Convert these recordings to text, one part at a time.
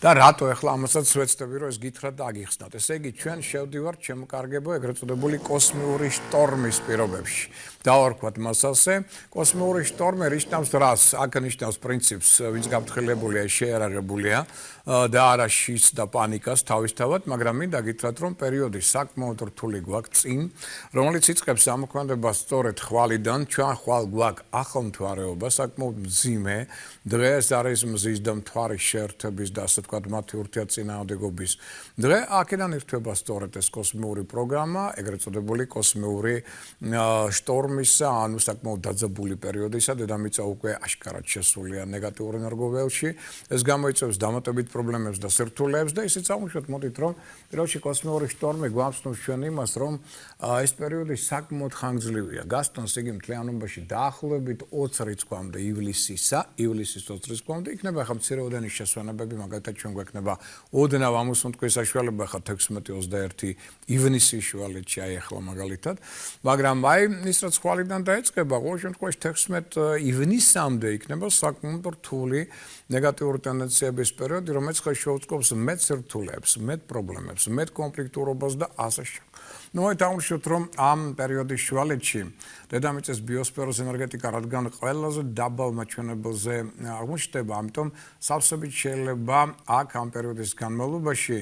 და რატო ახლა ამასაც ვეცდები რომ ეს გითხრათ და აგიხსნათ. ესე იგი ჩვენ შევდივართ შემოკარგებო ეგრეთ წოდებული კოსმიური შტორმის პირობებში. დავარქვათ მას ასე, კოსმიური შტორმი ნიშნავს რას? აქ ნიშნავს პრინციპს, ვინც გაფრთხილებულია, შეიარაღებულია და არა შის და პანიკას თავისთავად, მაგრამ მინდა გითხრათ რომ პერიოდი საკმაოდ რთული გვაქვს წინ, რომელიც იწყებს ამოქმედებას სწორედ ხვალიდან, ჩვენ ხვალ გვაქვს ახალმთვარეობა, საკმაოდ მძიმე, დღეს არის მზის და მთვარის შეერთების და ასე ვთქვათ მათი ურთიერთწინააღმდეგობის დღე, აქედან ირთვება სწორედ ეს კოსმიური პროგრამა, ეგრეთ წოდებული კოსმიური შტორმისა, ანუ საკმაოდ დაძაბული პერიოდისა, დედამიწა უკვე აშკარად შესულია ნეგატიურ ენერგოველში, ეს გამოიწვევს დამატებით პრობლემებს და სირთულეებს და ისიც აღმოჩნდეთ, მოდით რომ პირველში კოსმიური შტორმი გვამცნობს ჩვენ იმას, რომ ეს პერიოდი საკმაოდ ხანგრძლივია. გასტონს იგი მთლიანობაში დაახლოებით 20 რიცხვამდე ივლისის 20 რიცხვამდე იქნება ახლა მცირეოდენი შესვენებები, მაგალითად ჩვენ გვექნება ოდნავ ამოსუნთქვის საშუალება ახლა 16-21 ივნისის შუალედში აი ახლა მაგალითად, მაგრამ აი ის რაც ხვალიდან დაიწყება, ყოველ შემთხვევაში 16 ივნისამდე იქნება საკმაოდ რთული ნეგატიური ტენდენციების პერიოდი, რომელიც ხა შეუწყობს მეტ სირთულეებს, მეტ პრობლემებს, მეტ კონფლიქტურობას და ასე შემდეგ. დავუშვათ რომ ამ პერიოდის შუალედში დედამიწის ბიოსფეროს ენერგეტიკა რადგან ყველაზე დაბალ მაჩვენებელზე აღმოჩნდება, ამიტომ სავსებით შეიძლება აქ ამ პერიოდის განმავლობაში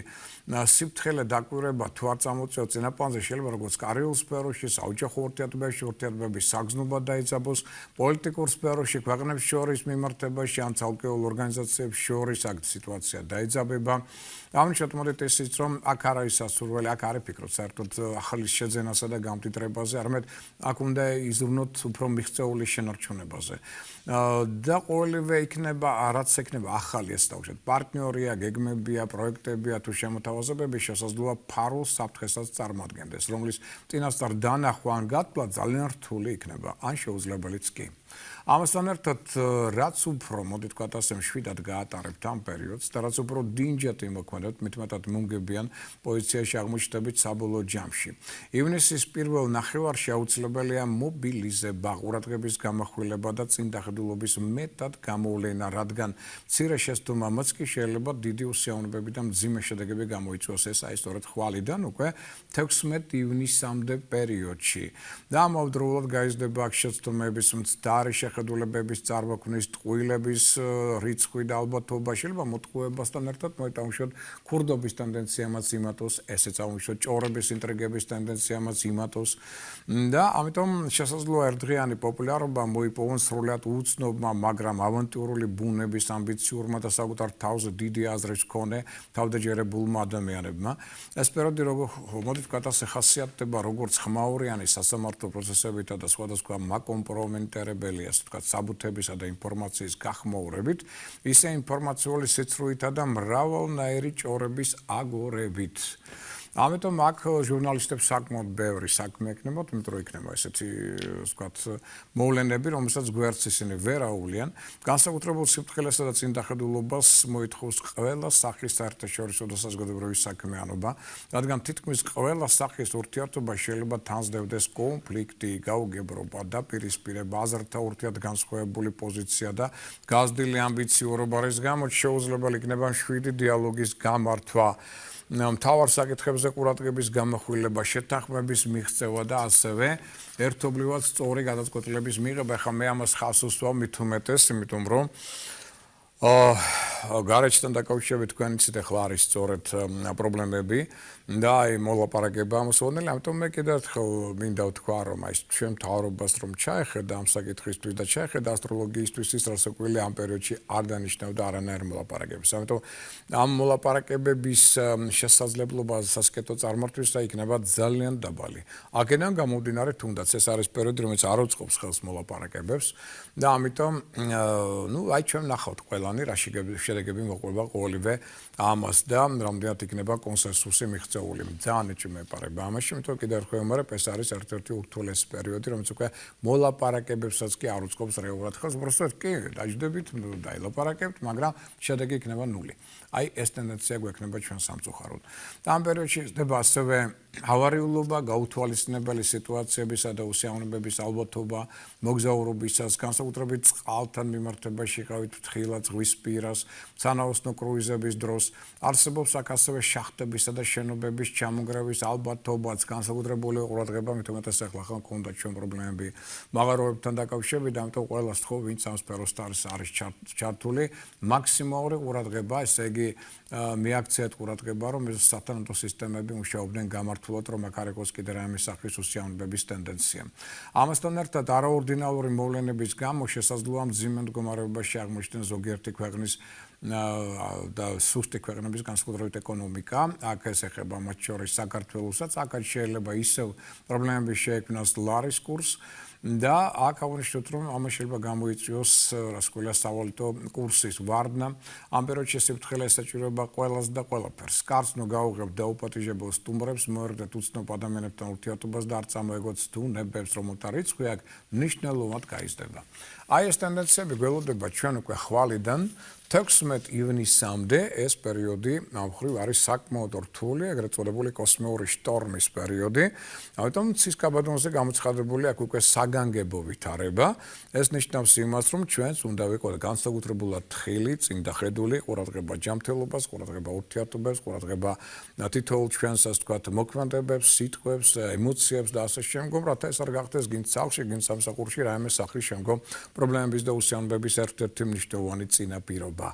სიფრთხილე დაკვირვება თუ არ წამოწევს წინაპლანზე, შეიძლება როგორც კარიულ სფეროში, საოჯახო ურთიერთობებში საგრძნობად დაიძაბოს, პოლიტიკურ სფეროში, ქვეყნებს შორის მიმართებაში ან ცალკეულ ორგანიზაციებს შორის აქ სიტუაცია დაიძაბება. ამიტომ მოდით ისიც რომ აქ არ არის სასურველი, აქ არ იფიქროთ საერთოდ ახალი შეძენასა და გამტიტრებაზე, არამედ აქ უნდა იზრუნოთ უფრო მიღწეული შენარჩუნებაზე. და ყოველივე იქნება, რაც ექნება ახალი ეს დავუშვათ, პარტნიორია, გეგმებია, პროექტებია თუ შემოთავაზებები შესაძლოა ფარულ საფრთხესაც წარმოადგენდეს, რომლის წინასწარ დანახვა ან გათვლა ძალიან რთული იქნება, ან შეუძლებელიც კი. ამასთან ერთად, რაც უფრო, მოდით ვთქვათ ასე, მშვიდად გაატარებთ ამ პერიოდს და რაც უფრო დინჯად იმოქმედებთ, მით უმეტად მუნგებიან პოზიციაში აღმოჩნდებით საბოლოო ჯამში. ივნისის პირველ ნახევარში აუცილებელია მობილიზება, ყურადღების გამახვილება და წინ დახედულობის მეტად გამოვლენა, რადგან მცირე შეცდომამაც კი შეიძლება დიდი უსიამოვნებები და მძიმე შედეგები გამოიწვიოს. ეს აი სწორედ ხვალიდან უკვე 16 ივნისამდე პერიოდში. და ამავდროულად გაიზრდება აქ შეცდომების მცდარი შეხედულებების წარმოქმნის, ტყუილების რიცხვი და ალბათობა, შეიძლება მოტყუებასთან ერთად მოიტანხმოთ ქურდობის ტენდენციამაც იმატოს, ესეც აღმოჩნდა ჭორების ინტრიგების ტენდენციამაც იმატოს და ამიტომ შესაძლოა ერთდღიანი პოპულარობა მოიპოვონ სრულად უცნობმა, მაგრამ ავანტიურული ბუნების ამბიციურმა და საკუთარ თავზე დიდი აზრის მქონე თავდაჯერებულმა ადამიანებმა. ეს პერიოდი მოდით ვთქვათ ასე ხასიათდება როგორც ხმაურიანი სასამართლო პროცესებითა და სხვადასხვა მაკომპრომენტირებელი, ასე ვთქვათ, საბუთებისა და ინფორმაციის გახმაურებით, ისე ინფორმაციული სიცრუითა და მრავალნაირი ჭორების აგორებით. ამიტომ აქ ჟურნალისტებს საკმაოდ ბევრი საქმე ექნებათ, იმიტომ რომ იქნება ესეთი, ვთქვათ, მოვლენები, რომელსაც გვერდს ისინი ვერ აუვლიან. განსაკუთრებულ სიფრთხილესა და წინდახედულობას მოითხოვს ყველა სახის საერთაშორისო და საზოგადოებრივი საქმიანობა, რადგან თითქმის ყველა სახის ურთიერთობა შეიძლება თანსდევდეს კონფლიქტი, გაუგებრობა, დაპირისპირება, აზრთა ურთიერთგანსხვავებული პოზიცია და გაზრდილი ამბიციურობა, რის გამოც შეუძლებელი იქნება მშვიდი დიალოგის გამართვა. მთავარ საკითხებზე ყურადღების გამახვილება, შეთანხმების მიღწევა და ასევე ერთობლივად სწორი გადაწყვეტილების მიღება. ახლა მე ამას ხავს უსვამ მით უმეტეს, იმიტომ რომ გარეშეთან დაკავშირებით თქვენ იცით ახლა არის სწორედ პრობლემები და აი მოლაპარაკება ამოსულნელი, ამიტომ მე კიდევ ერთხელ მინდა ვთქვა, რომ აი ჩვენ მთავრობას რომ ჩაეხედა ამ საკითხისთვის და ჩაეხედა ასტროლოგიისთვის ის რასაკვირველია ამ პერიოდში არ დანიშნავდა არანაირ მოლაპარაკებებს. ამიტომ ამ მოლაპარაკებების შესაძლებლობა სასკეტო წარმართვისა იქნება ძალიან დაბალი. აქედან გამომდინარე, თუნდაც ეს არის პერიოდი, რომელიც არ უწყობს ხელს მოლაპარაკებებს და ამიტომ აი ჩვენ ნახავთ ყველანი რა შედეგები მოყვება ყოველივე ამას და რამდენად იქნება კონსენსუსი მიღწეული. ძალიან ეჭვმეპარება ამაში, იმიტომ რომ კიდევ ერთხელ ვიმარებ, ეს არის ერთ-ერთი ურთულესი პერიოდი, რომელიც უკვე მოლაპარაკებებსაც კი არ უწყობს რეალურად ხელს, უბრალოდ კი დაждდებით, დაილაპარაკებთ, მაგრამ შედეგი იქნება ნული. აი ეს ტენდენცია გვექნება ჩვენ სამწუხაროდ. და ამ პერიოდში ხდება ასევე ავარიულობა, გაუთვალისწინებელი სიტუაციებისა და უსიამოვნებების ალბათობა, მოგზაურობისას, განსაკუთრებით წყალთან მიმართებაში იყავით ფრთხილად, ზღვისპირას, სანაოსნო კრუიზების დროს. არსებობს აქ ასევე შახტებისა და შენობების ჩამონგრევის ალბათობაც, განსაკუთრებული ყურადღება, მithumetes ახლა ხან გქონდა ჩვენ პრობლემები მაღაროებთან დაკავშირებით, ამიტომ ყველას თქო, ვინც ამ სფეროსთან არის ჩართული, მაქსიმალური ყურადღება, ესე იგი მიაქციათ ყურადღება, რომ ეს სათანადო სისტემები მუშაობდნენ გამართულად, რომ აქ არ იყოს კიდე რაიმე სახის უსიამოვნების ტენდენცია. ამასთან ერთად არაორდინალური მოვლენების გამო შესაძლოა მძიმე მდგომარეობაში აღმოჩნდეს ზოგიერთი ქვეყნის და სუსტი ქვეყნების განსაკუთრებით ეკონომიკა, აქ ეს ეხება მათ შორის საქართველოსაც, აქაც შეიძლება ისევ პრობლემები შეექმნას ლარის კურსს და აქ აღნიშნოთ, რომ ამას შეიძლება გამოიწვიოს რას ქვია სავალუტო კურსის ვარდნა, ამ პერიოდში საფრთხე ესაჭიროება ყველას და ყველაფერს. კარს ნუ გაუღებთ დაუპატიჟებელ სტუმრებს, მოერდეთ უცნობ ადამიანებთან ურთიერთობას და არ წამოეგოთ სტუმრებს, რომელთა რიცხვი აქ მნიშვნელოვნად გაიზრდება. აი ეს ტენდენციები გველოდება ჩვენ უკვე ხვალიდან 16 ივნისამდე ეს პერიოდი ამ მხრივ არის საკმაოდ რთული, ეგრეთ წოდებული კოსმიური შტორმის პერიოდი. ამიტომ ცის კაბადონზე გამოცხადებული აქ უკვე საგანგებო ვითარება. ეს ნიშნავს იმას, რომ ჩვენს უნდა ვიყოთ განსაკუთრებულად თხილი, წინდახედული, ყურადღება ჯანმრთელობას, ყურადღება ურთიერთობებს, ყურადღება თითოეულ ჩვენს ასე ვთქვათ მოქმედებებს, სიტყვებს, ემოციებს და ასე შემდგომ, რათა ეს არ გახდეს გინც სახლში, გინც სამსახურში რაიმე სახის შემდგომ პრობლემების და უსიამოვნების ერთ-ერთი მნიშვნელოვანი წინაპირობა.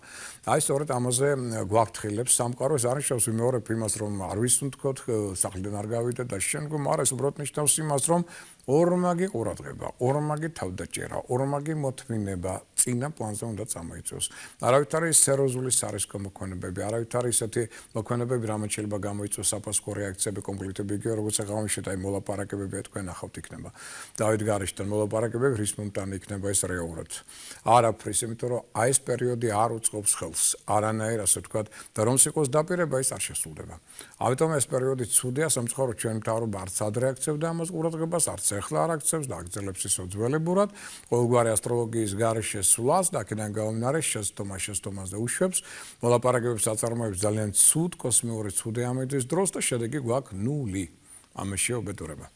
აი სწორედ ამაზე გვაფრთხილებს სამყარო, ეს არნიშნავს ვიმეორებ იმას, რომ არ ვისუნთქოთ, სახლიდან არ გავიდეთ და შემდგომ, არა, ეს უბრალოდ ნიშნავს იმას, რომ ორმაგი ყურადღება, ორმაგი თავდაჭერა, ორმაგი მოთმინება წინა პლანზე უნდა წამოიწვიოს. არავით არის სერიოზული სარისკო მოქმედებები, არავით არის ესეთი მოქმედებები, რამაც შეიძლება გამოიწვიოს საფასურო რეაქციები, კონფლიქტები, იგივე როგორც აღნიშნეთ, აი მოლაპარაკებები თქვენ ახავთ იქნება. დავით გარეშთან მოლაპარაკებები რის მომტანი იქნება ეს რეალურად. არაფრის, იმიტომ რომ აი ეს პერიოდი არ უწყობს ხელს, არანაირ ასე ვთქვათ, და რომ იყოს დაპირება, ის არ შესრულდება. ამიტომ ეს პერიოდი ცუდია, სამწუხაროდ ჩვენ მთავრობა არც ადრე აქცევდა ამას ყურადღებას, არც ეხლა არ აქცევს და აგრძელებს ისო ძველებურად, ყოველგვარი ასტროლოგიის გარეშე სვლას და აქედან გამომდინარე შეცდომას და უშვებს, მოლაპარაკებებს აწარმოებს ძალიან ცუდ კოსმიური ცუდი ამედის დროს და შედეგი გვაქვს ნული. ამაში უბედურება.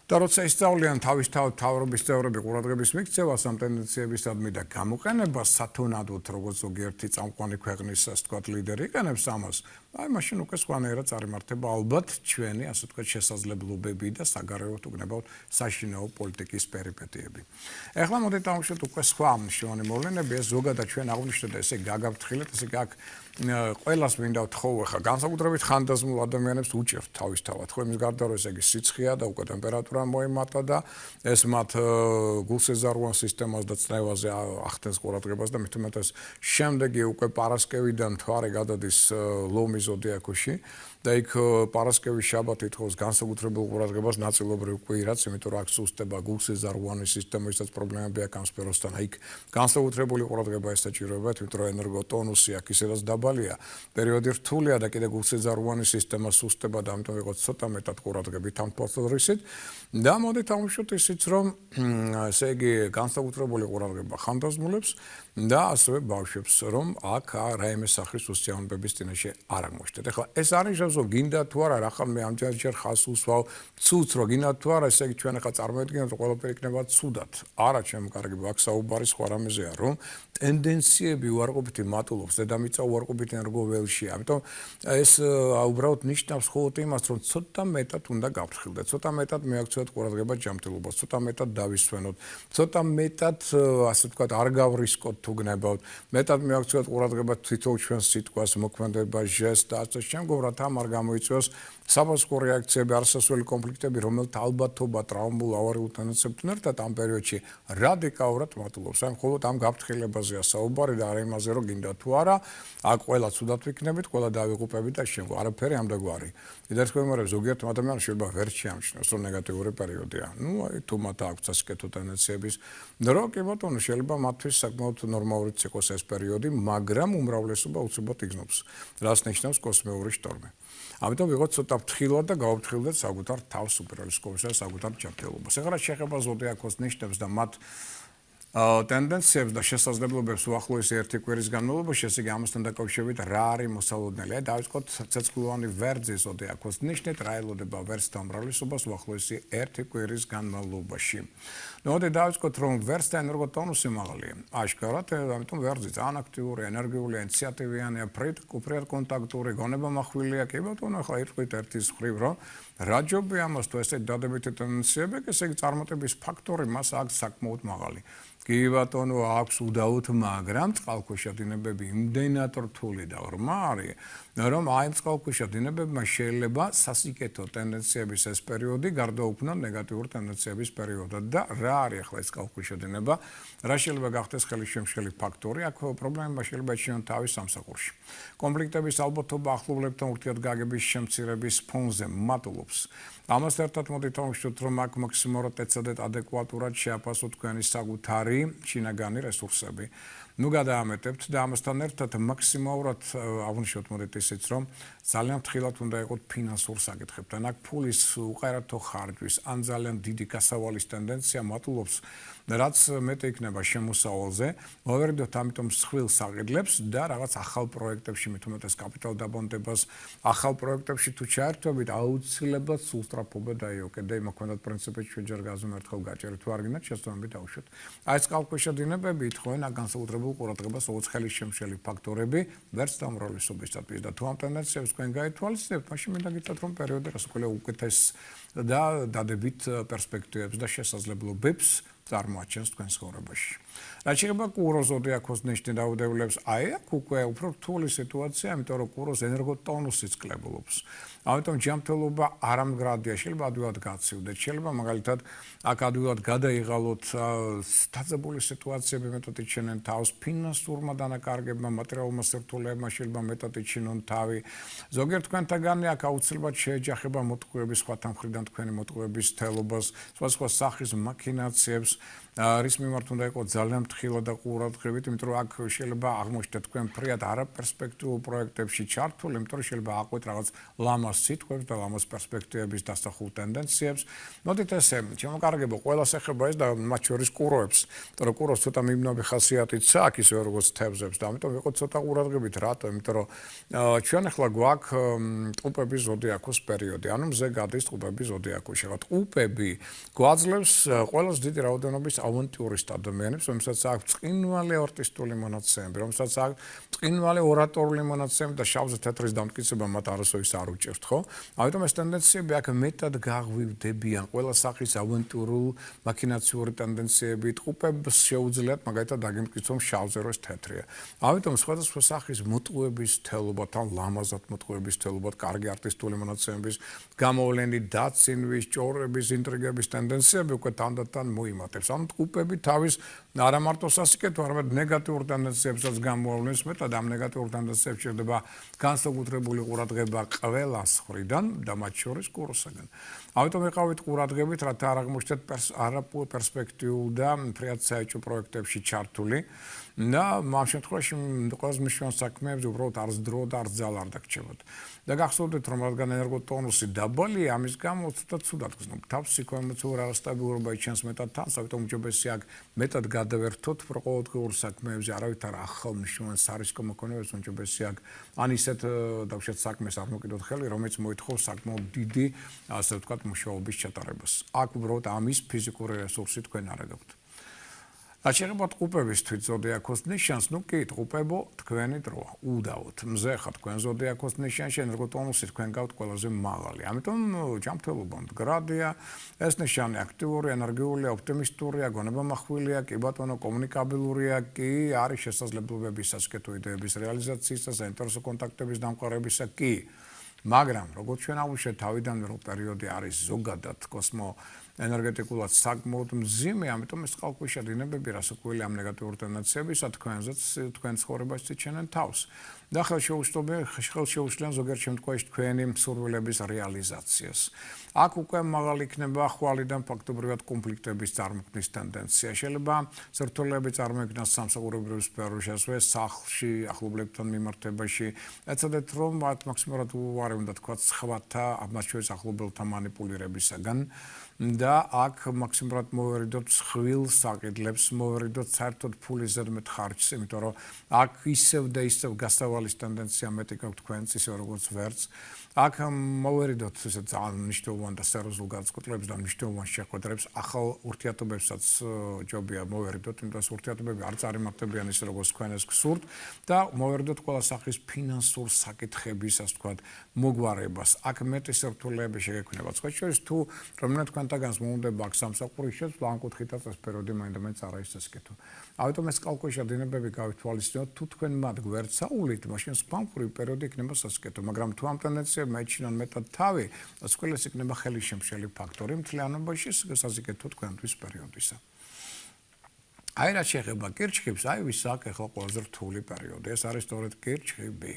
და როცა ისწავლიან თავისთავად მთავრობის წევრები ყურადღების მიქცევას ამ ტენდენციებისადმი და გამოყენებას სათონადოდ როგორც ზოგიერთი წამყვანი ქვეყნის ასე ვთქვათ ლიდერი იყენებს ამას, აი მაშინ უკვე სხვანაირად წარიმართება ალბათ ჩვენი ასე ვთქვათ შესაძლებლობები და საგარეო თუ გნებავთ საშინაო პოლიტიკის პერიპეტიები. ეხლა მოდით დავუშვათ უკვე სხვა მნიშვნელოვანი მოვლენები, ეს ზოგადად ჩვენ აღვნიშნეთ და ესე გაგაფრთხილეთ, ესე აქ ყველას მინდა ვთხოვ ახლა განსაკუთრებით ხანდაზმულ ადამიანებს უჭერთ თავისთავად, ხო იმის გარდა რომ ესე იგი სიცხეა და უკვე ტემპერატურა მოემატა და ეს მათ გულსეზარუან სისტემას და წნევაზე ახდენს ყურადღებას და მithumetes შემდეგი უკვე პარასკევიდან მთვარე გადადის ლომის ზოდიაქოში და იქ პარასკევის შაბათი თხოვს განსაკუთრებულ ყურადღებას ნაწილობრივ კვირაც, იმიტომ რომ აქ სუსტება გულსეზარუანი სისტემისას პრობლემები აქვს ამ სფეროსთან, იქ განსაკუთრებული ყურადღება ესაჭიროება, იმიტომ რომ ენერგოტონუსი აქ ისედაც დაბალია, პერიოდი რთულია და კიდე გულსეზარუანი სისტემა სუსტება და ამიტომ ვიყოთ ცოტა მეტად ყურადღებით ამ თვალსაზრისით და მოდით ავუშვათ ისიც, რომ ესე იგი განსაკუთრებული ყურადღება ხანდაზმულებს და ასევე ბავშვებს, რომ აქ რაიმე სახის უსიამოვნების წინაშე არ აღმოჩნდეთ. ეხლა ეს არნიშნავს, რომ გინდა თუ არა, რახან მე ამჯერ ხას უსვავ ცუდს, რომ გინდა თუ არა, ესე იგი ჩვენ ახლა წარმოვიდგინოთ, რომ ყველაფერი იქნება ცუდად. არა, ჩემო კარგებო, აქ საუბარი სხვა რამეზეა, რომ ტენდენციები უარყოფითი მატულობს, დედამიწა უარყოფითი ენერგოველშია. ამიტომ ეს უბრალოდ ნიშნავს მხოლოდ იმას, რომ ცოტა მეტად უნდა გავფრთხილდეთ, ცოტა მეტად მიაქცევთ ყურადღება ჯანმრთელობას, ცოტა მეტად დავისვენოთ, ცოტა მეტად ასე ვთქვათ, არ გავრისკოთ თუ გნებავთ, მეტად მიაქცევთ ყურადღება თითოეულ ჩვენს სიტყვას, მოქმედებას, ჟესტს და ასე შემდგომ, რათა არ გამოიწვიოს საფასურო რეაქციები, არსასვლელი კონფლიქტები, რომელთა ალბათობა ტრაუმულ ავარიულ ტენდენციებთან ერთად ამ პერიოდში რადიკალურად მატულობს. აი მხოლოდ ამ გაფრთხილებაზეა საუბარი და არა იმაზე, რომ გინდა თუ არა, აქ ყველა ცუდად ვიქნებით, ყველა დავიღუპებით და შემდგომ. არაფერი ამდაგვარი. კიდევ ვიმეორებ, ზოგიერთ ადამიანს შეიძლება ვერ შეამჩნიოს, რომ ნეგატიური პერიოდია. ნუ აი თუ მათ აქვს ასკეთო ტენდენციების დრო, კი ბატონო, შეიძლება მათთვის საკმაოდ ნორმალურიც იყოს ეს პერიოდი, მაგრამ უმრავლესობა უცებად იგრძნობს, რაც ნიშნავს კოსმიური შტორმი. ამიტომ ვიყოთ ცოტა ფრთხილად და გავფრთხილდეთ საკუთარ თავს უპირველესკოვისა საკუთარ ჯანმრთელობას. ეხლა შეხება ზოდიაქოს ნიშნებს და მათ ტენდენციებს და შესაძლებლობებს უახლოესი ერთი კვირის განმავლობაში, ესე იგი ამასთან დაკავშირებით რა არის მოსალოდნელი. დავიწყოთ ცეცხლოვანი ვერძის ზოდიაქოს ნიშნით, რა ელოდება ვერძთა უმრავლესობას უახლოესი ერთი კვირის განმავლობაში. მოდი დავიწყოთ, რომ ვერს და ენერგოტონუსი მაღალია. აშკარად, ამიტომ ვერძი ძალიან აქტიური, ენერგიული, ინიციატივიანია, ფრედ კონტაქტური, გონება მახვილია. კი ბატონო, ახლა ირკვით ერთის მხრივ, რომ რა ჯობია ამას თუ ესეთი დადებითი ტენდენციები, ესე იგი წარმატების ფაქტორი მას აქვს საკმაოდ მაღალი. კი ბატონო, აქვს უდაოდ, მაგრამ წყალქვეშა დინებები იმდენად რთული და ღრმა არის, რომ აი ამ წყალქვეშა დინებებმა შეიძლება სასიკეთო ტენდენციების ეს პერიოდი გარდაუქმნან ნეგატიური ტენდენციების პერიოდად და რა არის ახლა ეს წყალქვეშა დინება, რა შეიძლება გახდეს ხელისშემშელი ფაქტორი, აქ პრობლემა შეიძლება ეჩვენონ თავის სამსახურში. კონფლიქტების ალბათობა ახლობლებთან ურთიერთგაგების შემცირების ფონზე მატულობს. ამას ერთად მოდით ავუშვათ, რომ აქ მაქსიმალურად ეცადეთ ადეკვატურად შეაფასოთ თქვენი საკუთარი შინაგანი რესურსები. ნუ გადაამეტებთ და ამასთან ერთად მაქსიმალურად აღვნიშნოთ მოდით ისიც, რომ ძალიან ფრთხილად უნდა იყოთ ფინანსურ საკითხებთან. აქ ფულის უყარათო ხარჯვის ან ძალიან დიდი გასავალის ტენდენცია მატულობს, რაც მეტი იქნება შემოსავალზე. მოვერიდოთ ამიტომ მსხვილ საყიდლებს და რაღაც ახალ პროექტებში, მით უმეტეს კაპიტალ დაბონდებას, ახალ პროექტებში თუ ჩაერთვებით, აუცილებლად სულ სწრაფობა დაიოკეთ და იმოქმედად პრინციპით ჩვენჯერ გაზომერთხელ გაჭერით თუ არ გინდათ შეცდომებით დავუშვათ. აი წყალქვეშა დინებები ითხოვენ აქ განსაკუთრებულ ყურადღებას ხელისშემშელი ფაქტორები, ვერც დამრავლისობისათვის და თუ ამ ტენდენციებს თქვენ გაითვალისწინებთ, მაშინ მინდა გითხრათ, რომ პერიოდი რასაკვირველია უკეთეს და დადებით პერსპექტივებს და შესაძლებლობებს წარმოაჩენს თქვენს ცხოვრებაში. რაც შეეხება კუროს ზოდიაქოს ნიშნით დაუდევლებს, აი აქ უკვე უფრო რთული სიტუაცია, იმიტომ რომ კუროს ენერგოტონუსიც კლებულობს. ამიტომ ჯანმრთელობა არამდგრადია, შეიძლება ადვილად გაცივდეთ, შეიძლება მაგალითად აქ ადვილად გადაიღალოთ დაძაბული სიტუაციები, მეტად იჩენენ თავს, ფინანსურმა დანაკარგებმა, მატერიალურმა სირთულეებმა შეიძლება მეტად იჩინონ თავი. ზოგიერთ თქვენთაგანი აქ აუცილებლად შეეჯახება მოტყუების სხვათა მხრიდან თქვენი მოტყუების თელობას, სხვადასხვა სახის მაქინაციებს, რის მიმართ უნდა იყოს ძალიან ფრთხილად და ყურადღებით, იმიტომ რომ აქ შეიძლება აღმოჩნდეთ თქვენ ფრიად არაპერსპექტიულ პროექტებში ჩართული, იმიტომ რომ შეიძლება აყვეთ რაღაც ლამაზ სიტყვებს და ლამაზ პერსპექტივების დასახულ ტენდენციებს. მოდით ესე, შემოკარგებო, ყველას ეხება ეს და მათ შორის კუროებს, იმიტომ რომ კუროს ცოტა მიმნობი ხასიათიც აქვს, ისე როგორც თევზებს და ამიტომ ვიყოთ ცოტა ყურადღებით, რატო? იმიტომ რომ ჩვენ ახლა გვაქვს ტყუპების ზოდიაქოს პერიოდი, ანუ მზე გადის ტყუპების ზოდიაქოში. ტყუპები გვაძლევს ყველას დიდი რაოდენობის ავანტიურისტ ადამიანებს, რომელსაც აქვს წინვალი არტისტული მონაცემები, რომელსაც აქვს წინვალი ორატორული მონაცემები და შავზე თეთრის დამტკიცება მათ არასოდეს არ უჭერთ, ხო? ამიტომ ეს ტენდენციები აქ მეტად გაღვივდებიან, ყველა სახის ავანტიურულ მაქინაციური ტენდენციები, ტყუპებს შეუძლიათ მაგალითად დაგემტკიცონ შავზე რო ეს თეთრია. ამიტომ სხვადასხვა სახის მოტყუების თელობათ ან ლამაზად მოტყუების თელობათ, კარგი არტისტული მონაცემების გამოვლენი, დაცინვის, ჭორების, ინტრიგების ტენდენციები უკვე თანდათან მოიმატებს. ამ ტყუპები თავის არა მარტო სასიკეთო, არამედ ნეგატიურ ტენდენციებსაც გამოავლენს, მეტად ამ ნეგატიურ ტენდენციებს შეიძლება განსაკუთრებული ყურადღება ყველას მხრიდან და მათ შორის კუროსაგან. ამიტომ ვიყავით ყურადღებით, რათა არ აღმოჩნდეთ არაპერსპექტიულ და ფრიად საეჭვო პროექტებში ჩართული და ამ შემთხვევაში ყველაზე მნიშვნელოვან საქმეებზე უბრალოდ არც დრო და არც ძალა არ დაგრჩებათ. და გახსოვდეთ, რომ რადგან ენერგოტონუსი დაბალია, ამის გამო ცოტა ცუდად გრძნობ. თავს სიკვდილმეცხოვარ არასტაბილურობა იჩენს მეტად თავს, ამიტომ უჯობესია აქ მეტად გადავერთოთ პროყოლოთქიურ საქმეებზე, არავითარ ახალ მნიშვნელოვან სარისკო მოქმედებებს უჯობესია აქ ან ისეთ დავუშვათ საქმეს არ მოკიდოთ ხელი, რომელიც მოითხოვს საკმაოდ დიდი, ასე ვთქვათ, მუშაობის ჩატარებას. აქ უბრალოდ ამის ფიზიკური რესურსი თქვენ არ გაქვთ. რაც შეეხება ტყუპების თვითზოდიაქოს ნიშანს, ნუ კი ტყუპებო, თქვენი დროა, უდაოდ. მზე ხართ თქვენ ზოდიაქოს ნიშანში, ენერგოტონუსი თქვენ გაქვთ ყველაზე მაღალი. ამიტომ ჯანმრთელობა მდგრადია, ეს ნიშანი აქტიური, ენერგიული, ოპტიმისტურია, გონება მახვილია, კი ბატონო, კომუნიკაბილურია, კი არის შესაძლებლობები სასიკეთო იდეების რეალიზაციის და საინტერესო კონტაქტების დამყარებისა, კი. მაგრამ როგორც ჩვენ ავუშვეთ, თავიდან რო პერიოდი არის ზოგადად ენერგეტიკულად საკმაოდ მძიმე, ამიტომ ეს წყალქვეშა დინებები რასაკვირველია ამ ნეგატიურ ტენდენციებისა თქვენზეც თქვენ ცხოვრებას იჩენენ თავს. და ხელშეუშლიან ზოგიერთ შემთხვევაში თქვენი მსურვილების რეალიზაციას. აქ უკვე მაღალი იქნება ხვალიდან ფაქტობრივად კონფლიქტების წარმოქმნის ტენდენცია. შეიძლება სირთულეები წარმოიქმნას სამსახურებრივ სფეროში, ასევე სახლში, ახლობლებთან მიმართებაში. ეცადეთ, რომ მათ მაქსიმალურად უარი უნდა თქვათ სხვათა, მათ შორის ახლობელთა მანიპულირებისაგან. და აქ მაქსიმალურად მოვერიდოთ სხვილ საყიდლებს, მოვერიდოთ საერთოდ ფულის ზედმეტ ხარჯს, იმიტომ რომ აქ ისევ და ისევ გასავალ ცვალის ტენდენცია მეტი გაქვთ თქვენც ისე როგორც ვერც. აქ მოვერიდოთ ესე ძალიან მნიშვნელოვან და სერიოზულ განსაკუთრებებს და მნიშვნელოვან შეხვედრებს, ახალ ურთიერთობებსაც ჯობია მოვერიდოთ, იმიტომ რომ ურთიერთობები არ წარიმართებიან ისე როგორც თქვენ ეს გსურთ და მოვერიდოთ ყველა სახის ფინანსურ საკითხების, ასე ვთქვათ, მოგვარებას. აქ მეტი სირთულეები შეგექმნება. სხვა შორის თუ რომელიმე თქვენთაგანს მოუნდება აქ სამსახურის შეცვლა, ამ კუთხითაც ეს პერიოდი მაინდა-მაინც არ არის წესკეთო. ამიტომ ეს კალკულში დინებები გავითვალისწინოთ, თუ თქვენ მათ გვერდსაულით, მაშინ სპამფური პერიოდი იქნება სასკეთო, მაგრამ თუ ამ ტენდენციებმა ეჩინონ მეტად თავი, ეს ყველას იქნება ხელისშემშელი ფაქტორი მთლიანობაში სასიკეთო თქვენთვის პერიოდისა. აი რა შეეხება კირჩხიბს, აი ვის აქ ახლა ყველაზე რთული პერიოდი, ეს არის სწორედ კირჩხიბი.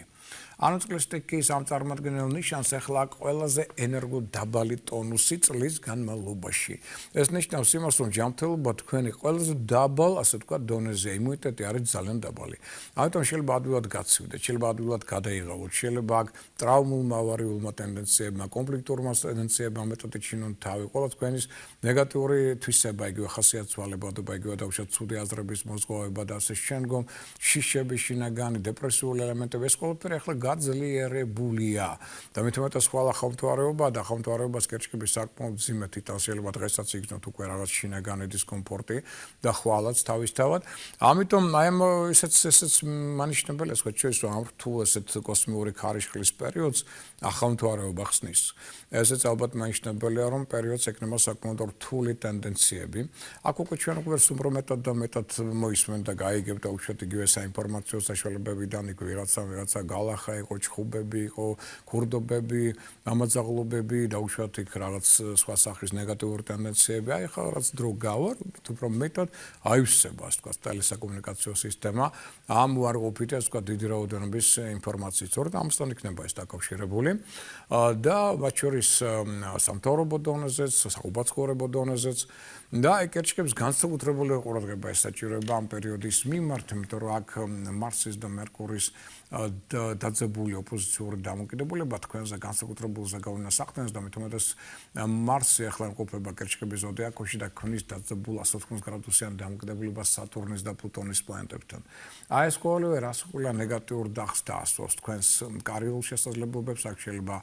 ანუ წყლის სტიქის ამ წარმომადგენელ ნიშანს ახლა ყველაზე ენერგოდაბალი ტონუსი წლის განმავლობაში. ეს ნიშნავს იმას, რომ ჯანმრთელობა თქვენი ყველაზე დაბალ, ასე ვთქვათ, დონეზეა, იმუნიტეტი არის ძალიან დაბალი. ამიტომ შეიძლება ადვილად გაცივდეთ, შეიძლება ადვილად გადაიღალოთ, შეიძლება აქ ტრავმულმა ავარიულმა ტენდენციებმა, კონფლიქტურმა ტენდენციებმა მეტად ეჩინონ თავი. ყველა თქვენის ნეგატიური თვისება, იგივე ხასიათცვალებადობა, იგივე დავუშვათ ცუდი აზრების მოზღვავება და ასე შემდგომ, შიშები, შინაგანი, დეპრესიული ელემენტები, ეს ყველაფერი ახლა გაძლიერებულია და მithumetas ხვალ ახალმთვარეობა და ახალმთვარეობას კერჩხიბის საკმაოდ ძიმეთ იტანს, შეიძლება დღესაც იგრძნოთ უკვე რაღაც შინაგანი დისკომფორტი და ხვალაც თავისთავად. ამიტომ აი ამ ესეც მანიშნებელია სხვა ჩვენს ამ რთულ ესეთ კოსმიური ქარიშხლის პერიოდს ახალმთვარეობა ხსნის. ესეც ალბათ მანიშნებელია, რომ პერიოდს ეკნება საკმაოდ რთული ტენდენციები. აქ უკვე ჩვენ უკვე სუმბრო მეტად და მეტად მოისმენ და გაიგებთ უშუალოდ იგივე საინფორმაციო საშუალებებიდან იქ ვიღაცა გალახა იყო, ჩხუბები იყო, ქურდობები, ამაძაღლობები და უშუალოდ იქ რაღაც სხვა სახის ნეგატიური ტენდენციები. აი ხა რაღაც დრო გავარ, უფრო მეტად აივსება, ასე ვთქვათ, ტელესაკომუნიკაციო სისტემა ამ უარყოფით, ასე ვთქვათ, დიდი რაოდენობის ინფორმაციით. სწორედ ამასთან იქნება ეს დაკავშირებული და მათ შორის სამთავრობო დონეზეც, საუბაცხოვრებო დონეზეც და კერჩხიბს განსაკუთრებული ყურადღება ესაჭიროება ამ პერიოდის მიმართ, იმიტომ რომ აქ მარსის და მერკურის დაძაბული ოპოზიციური დამოკიდებულება თქვენზე განსაკუთრებულზე გავლენას ახდენს და მithumetas მარსი ახლა იმყოფება კერჩხიბის ზოდიაქოში და ქმნის დაძაბულ 180 გრადუსიან დამოკიდებულებას სატურნის და პლუტონის პლანეტებთან. აი ეს ყოველივე რასაკვირველია ნეგატიურ დახს დაასვავს თქვენს კარიერულ შესაძლებლობებს, აქ შეიძლება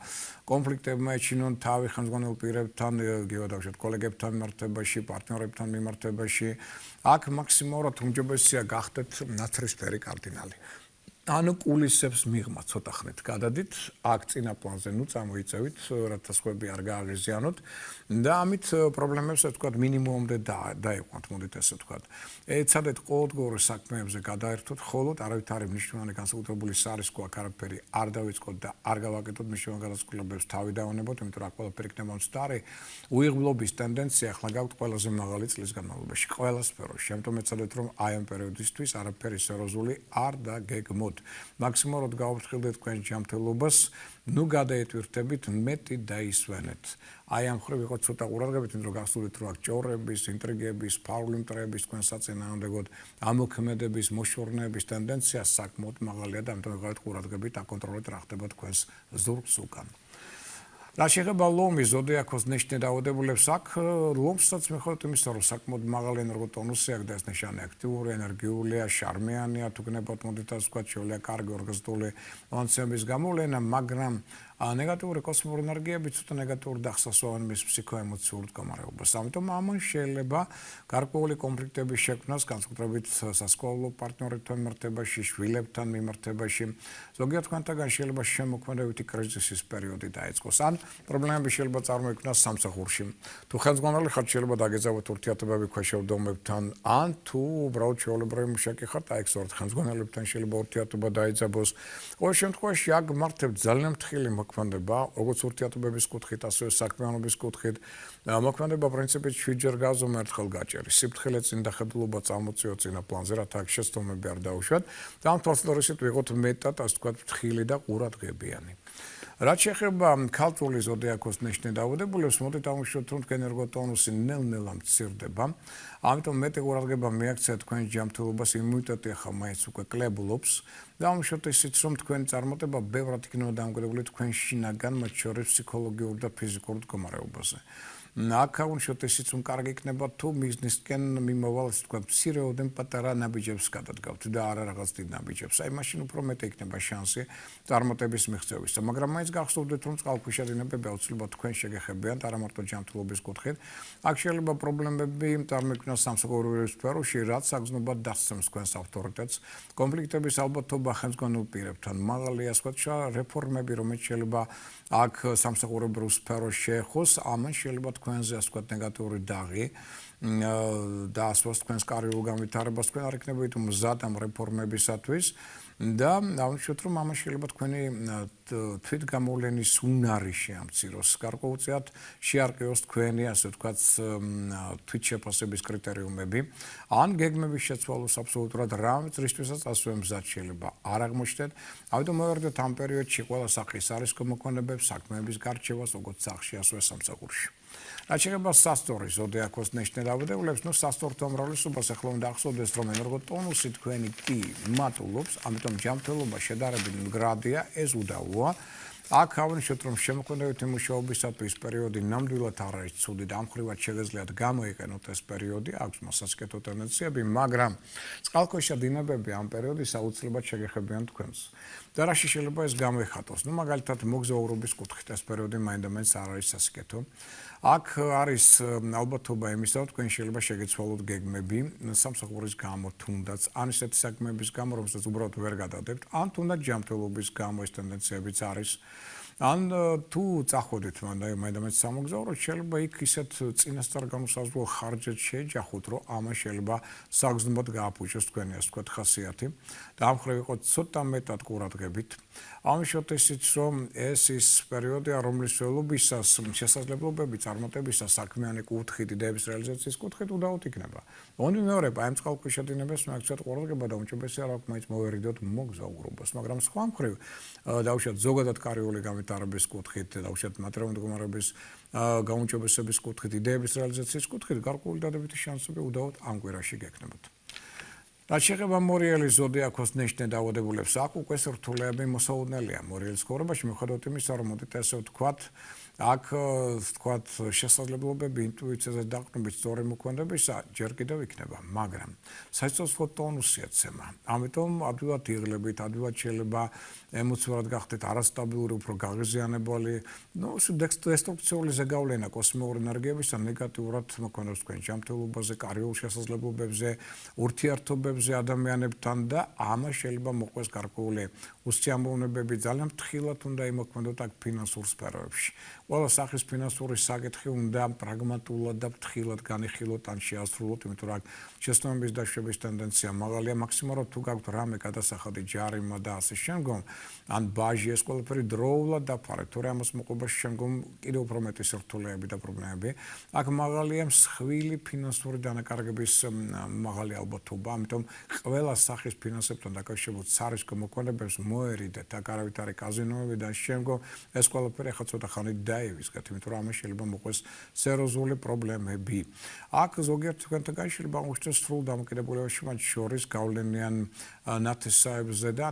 კონფლიქტებმა ეჩინონ თავი ხელმძღვანელ პირებთან, იგივე დავუშვათ კოლეგებთან მიმართებაში, პარტნიორებთან მიმართებაში. აქ მაქსიმალურად უმჯობესია გახდეთ ნაცრისფერი კარდინალი. ანუ კულისებს მიღმა ცოტა ხნით გადადით, აქ წინა პლანზე ნუ წამოიწევით, რათა სხვები არ გააღიზიანოთ და ამით პრობლემებს, ასე ვთქვათ, მინიმუმამდე დაეყვანთ, მოდით ესე ვთქვათ. ეცადეთ ყოველდღიურ საქმეებზე გადაერთოთ, ხოლო არავით არის მნიშვნელოვანი განსაკუთრებული სარისკო აქ არაფერი არ დავიწყოთ და არ გავაკეთოთ მნიშვნელოვან გადაწყვეტილებებს თავი დავანებოთ, იმიტომ რომ აქ ყველაფერი იქნება მცდარი. უიღბლობის ტენდენცია ახლა გაქვთ ყველაზე მაღალი წლის განმავლობაში, ყველა სფეროში. ამიტომ ეცადეთ, რომ აი ამ პერიოდისთვის არაფერი სერიოზული არ დაგეგმოთ. მაქსიმალურად გაუფრთხილდეთ თქვენ ჯანმრთელობას, ნუ გადაეტვირთებით, მეტი დაისვენეთ. აი ამ ხრივ იყო ცოტა ყურადღებით, იმიტომ რომ გახსოვდეთ, რომ აქ ჭორების, ინტრიგების, ფაული მტრების თქვენ საწინააღმდეგოდ ამოქმედების, მოშორნეების ტენდენცია საკმაოდ მაღალია და ამიტომ ვიყავით ყურადღებით, აკონტროლეთ რა ხდება თქვენს ზურგს უკან. რა შეეხება ლომის ზოდიაქოს ნიშნე დაავადებულებს, აქ ლომსაც მიხედავთ იმისა, რომ საკმაოდ მაღალი ენერგოტონუსი აქვს და ეს ნიშანი აქტიური, ენერგიულია, შარმიანია, თუ გნებავთ, მოდით ასე ვთქვათ, შეუძლია კარგი ორგაზმული მონაცემების გამოვლენა, მაგრამ ნეგატიური კოსმიკური ენერგიები ცოტა ნეგატიურ დახსასვავენ მის ფსიქოემოციურ მდგომარეობას. ამიტომ ამან შეიძლება გარკვეული კონფლიქტების შექმნას, განსაკუთრებით სასკოლო პარტნიორებთან მიმართებაში, შვილებთან მიმართებაში. ზოგიერთ თქვენთაგან შეიძლება შემოქმედებითი კრიზისის პერიოდი დაიწყოს. ან პრობლემები შეიძლება წარმოიქმნას სამსახურში. თუ ხელმძღვანელი ხართ, შეიძლება დაგეძავოთ ურთიერთობები ქვეშევრდომებთან, ან თუ უბრალოდ ჩვეულებრივი მუშაკი ხართ, აი ეს ორ ხელმძღვანელებთან შეიძლება ურთიერთობა დაიძაბოს. ყოველ შემთხვევაში აქ მართებთ ძალიან მთელი მოქმედება, როგორც ურთიერთობების კუთხით, ასევე საქმიანობის კუთხით. მოქმედება პრინციპით 7 ჯერ გაზომ ერთხელ გაჭერი. სიფრთხილე წინდახედულობა წამოწიო წინა პლანზე, რათა აქ შეცდომები არ დაუშვათ და ამ თვალსაჩინოდ ვიყოთ მეტად, ასე ვთქვათ, ფრთხილი და ყურადღებიანი. რაც შეეხება ქალწულის ზოდიაქოს ნიშნე დაავადებულებს, მოდით დავუშვათ, რომ თქვენი ენერგოტონუსი ნელ-ნელა მცირდება. ამიტომ მეტი ყურადღება მიაქცეთ თქვენ ჯანმრთელობას, იმუნიტეტი ახლა მაინც უკვე კლებულობს. დავუშვათ ისიც, რომ თქვენი წარმატება ბევრად იქნება დამოკიდებული თქვენ შინაგან, მათ შორის ფსიქოლოგიურ და ფიზიკურ მდგომარეობაზე. აქ უნიშნოთ ისიც რომ კარგი იქნება თუ მიზნისკენ მიმავალ ასე თქვა მცირეოდენ პატარა ნაბიჯებს გადადგავთ და არა რაღაც დიდ ნაბიჯებს. აი მაშინ უფრო მეტი იქნება შანსი წარმატების მიღწევისა. მაგრამ მაინც გახსოვდეთ რომ წყალქვეშა დინებები აუცილებლად თქვენ შეგეხებიან არა მარტო ჯანმრთელობის კუთხით. აქ შეიძლება პრობლემები წარმოიქმნას სამსახურების სფეროში, რაც საგრძნობად დასცემს თქვენს ავტორიტეტს. კონფლიქტების ალბათობა ხელმძღვანელ პირებთან, მაღალი ასე ვთქვა რეფორმები, რომელიც შეიძლება აქ სამსახურებრივ სფეროში შეეხოს, ამან შეიძლება თქვენზე ასე ვთქვათ ნეგატიური დაღი დაასვას თქვენს კარიერულ განვითარებას, თქვენ არ იქნებით მზად ამ რეფორმებისათვის და აუჩვენოთ რომ ამას შეიძლება თქვენი თვითგამოვლენის უნარი შეამციროს, გარკვეულწილად შეარყიოს თქვენი ასე ვთქვათ თვითშეფასების კრიტერიუმები, ან გეგმების შეცვალოს აბსოლუტურად რამე წრისთვისაც ასე მზად შეიძლება არ აღმოჩნდეთ. ამიტომ მოვერდეთ ამ პერიოდში ყველა სახის არის გამოგონებებს, საქმეების გარჩევას, როგორც სახში, ასევე სამსახურში. რაც შეეხება სასწორის ზოდიაქოს ნიშნებადეულებს, სასწორთა უმრავლესობას ახლა უნდა ახსოვდეს, რომ ენერგოტონუსი თქვენი კი მატულობს, ამიტომ ჯანმრთელობა შედარებით მდგრადია, ეს უდავოა. აქ ავნიშნოთ, რომ შემოქმედებითი მუშაობისათვის პერიოდი ნამდვილად არ არის ცუდი და ამ ხრივად შეგეძლიათ გამოიყენოთ ეს პერიოდი, აქვს მოსასკეთო ტენდენციები, მაგრამ წყალქვეშა დინებები ამ პერიოდის აუცილებლად შეგეხებიან თქვენს. და რაში შეიძლება ეს გამოიხატოს? მაგალითად, მოგზაურობის კუთხით ეს პერიოდი მაინდა-მაინც არ არის სასკეთო. აქ არის ალბათობა იმისა, რომ თქვენ შეიძლება შეგეცვალოთ გეგმები სამსახურის გამო თუნდაც, ან ისეთი საქმეების გამო, რომელსაც უბრალოდ ვერ გადადებთ, ან თუნდაც ჯანმრთელობის გამო ეს ტენდენციებიც არის. ან თუ წახვედით მაინდა-მაინც სამოგზაუროდ, შეიძლება იქ ისეთ წინასწარ განუსაზღვრო ხარჯებს შეეჯახოთ, რომ ამას შეიძლება საგრძნობად გააფუჭოს თქვენი ასე ვთქვათ ხასიათი და ამ ხრივ იყო ცოტა მეტად ყურადღებით. ამიშოთ ისიც, რომ ეს ის პერიოდია, რომლის ველობისას შესაძლებლობები წარმატებისას საქმიანი კუთხით, იდეების რეალიზაციის კუთხით უდავოდ იქნება. ონი მეორე, აი ამ წყალქვეშა დინებებს მაგცეთ ყურადღება და უმჯობესია რა მაინც მოვერიდოთ მოგზაურობას, მაგრამ სხვა მხრივ დავუშვათ ზოგადად კარიერული განვითარების კუთხით, დავუშვათ მატერიალური მდგომარეობის გაუმჯობესების კუთხით, იდეების რეალიზაციის კუთხით, გარკვეული დადებითი შანსები უდავოდ ამ კვირაში გექნებათ. რაც შეეხება მორიელის ზოდიაქოს ნიშნე დაავადებულებს, აქ უკვე სირთულეები მოსაოდნელია მორიელის ცხოვრებაში, მიუხედავად იმისა, რომ მოდით ასე ვთქვათ, აქ ვთქვათ შესაძლებლობები ინტუიციაზე დაყრდნობით სწორი მოქმედებისა ჯერ კიდევ იქნება, მაგრამ საერთოდ ტონუსი ეცემა. ამიტომ ადვილად იღლებით, ადვილად შეიძლება ემოციურად გახდეთ არასტაბილური, უფრო გაღიზიანებელი, დესტრუქციული ზეგავლენა კოსმიური ენერგიებისა ნეგატიურად მოქმედებს თქვენ ჯანმრთელობაზე, კარიერულ შესაძლებლობებზე, ურთიერთობებზე ადამიანებთან და ამას შეიძლება მოყვეს გარკვეული უსიამოვნებები, ძალიან ფრთხილად უნდა იმოქმედოთ აქ ფინანსურ სფეროებში. ყველა სახის ფინანსური საკითხი უნდა პრაგმატულად და ფრთხილად განიხილოთ ან შეასრულოთ, იმიტომ რომ აქ შეცდომების დაშვების ტენდენცია მაღალია, მაქსიმალურად თუ გაქვთ რამე გადასახადი ჯარიმა და ასე შემდგომ, ან ბაჟი ეს ყველაფერი დროულად დაფარეთ, თორე ამას მოყვებაში შემდგომ კიდევ უფრო მეტი სირთულეები და პრობლემები. აქ მაღალია მსხვილი ფინანსური დანაკარგების მაღალი ალბათობა, ამიტომ ყველა სახის ფინანსებთან დაკავშირებულ სარისკო მოქმედებებს მოერიდეთ, აქ არავითარი კაზინოები და შემდგომ ეს ყველაფერი ახლა ცოტა ხანით დაივისგეთ, იმიტომ რომ ამას შეიძლება მოყვეს სერიოზული პრობლემები. აქ ზოგიერთ თქვენთან შეიძლება აღმოჩნდეს სრულ დამოკიდებულებაში, მათ შორის გავლენიან ნათესაებზე და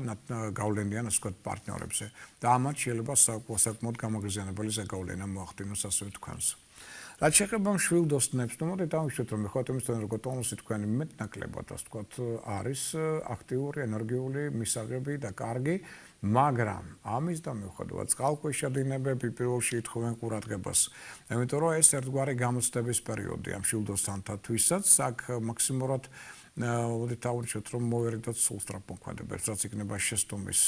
გავლენიან ასე ვთქვათ პარტნიორებზე. და ამათ შეიძლება საკმაოდ გამოგზავნებელი ზეგავლენა მოახდინოს ასევე თქვენს. რაც შეეხება მშვილდოსნებს, მოდით დავუშვათ, რომ ხოთ იმის ენერგოტონუსი თქვენი მეტნაკლებად ასე ვთქვათ არის აქტიური, ენერგიული, მისაღები და კარგი, მაგრამ ამის და მიუხედავად წყალქვეშა დინებები პირველში ითხოვენ ყურადღებას. იმიტომ რომ ეს ერთგვარი გამოცდების პერიოდია მშვილდოსანთათვისაც, აქ მაქსიმალურად მოდით დავუშვათ, რომ მოვერიდოთ სულ სწრაფ მოქმედებებს, რაც იქნება შეცდომის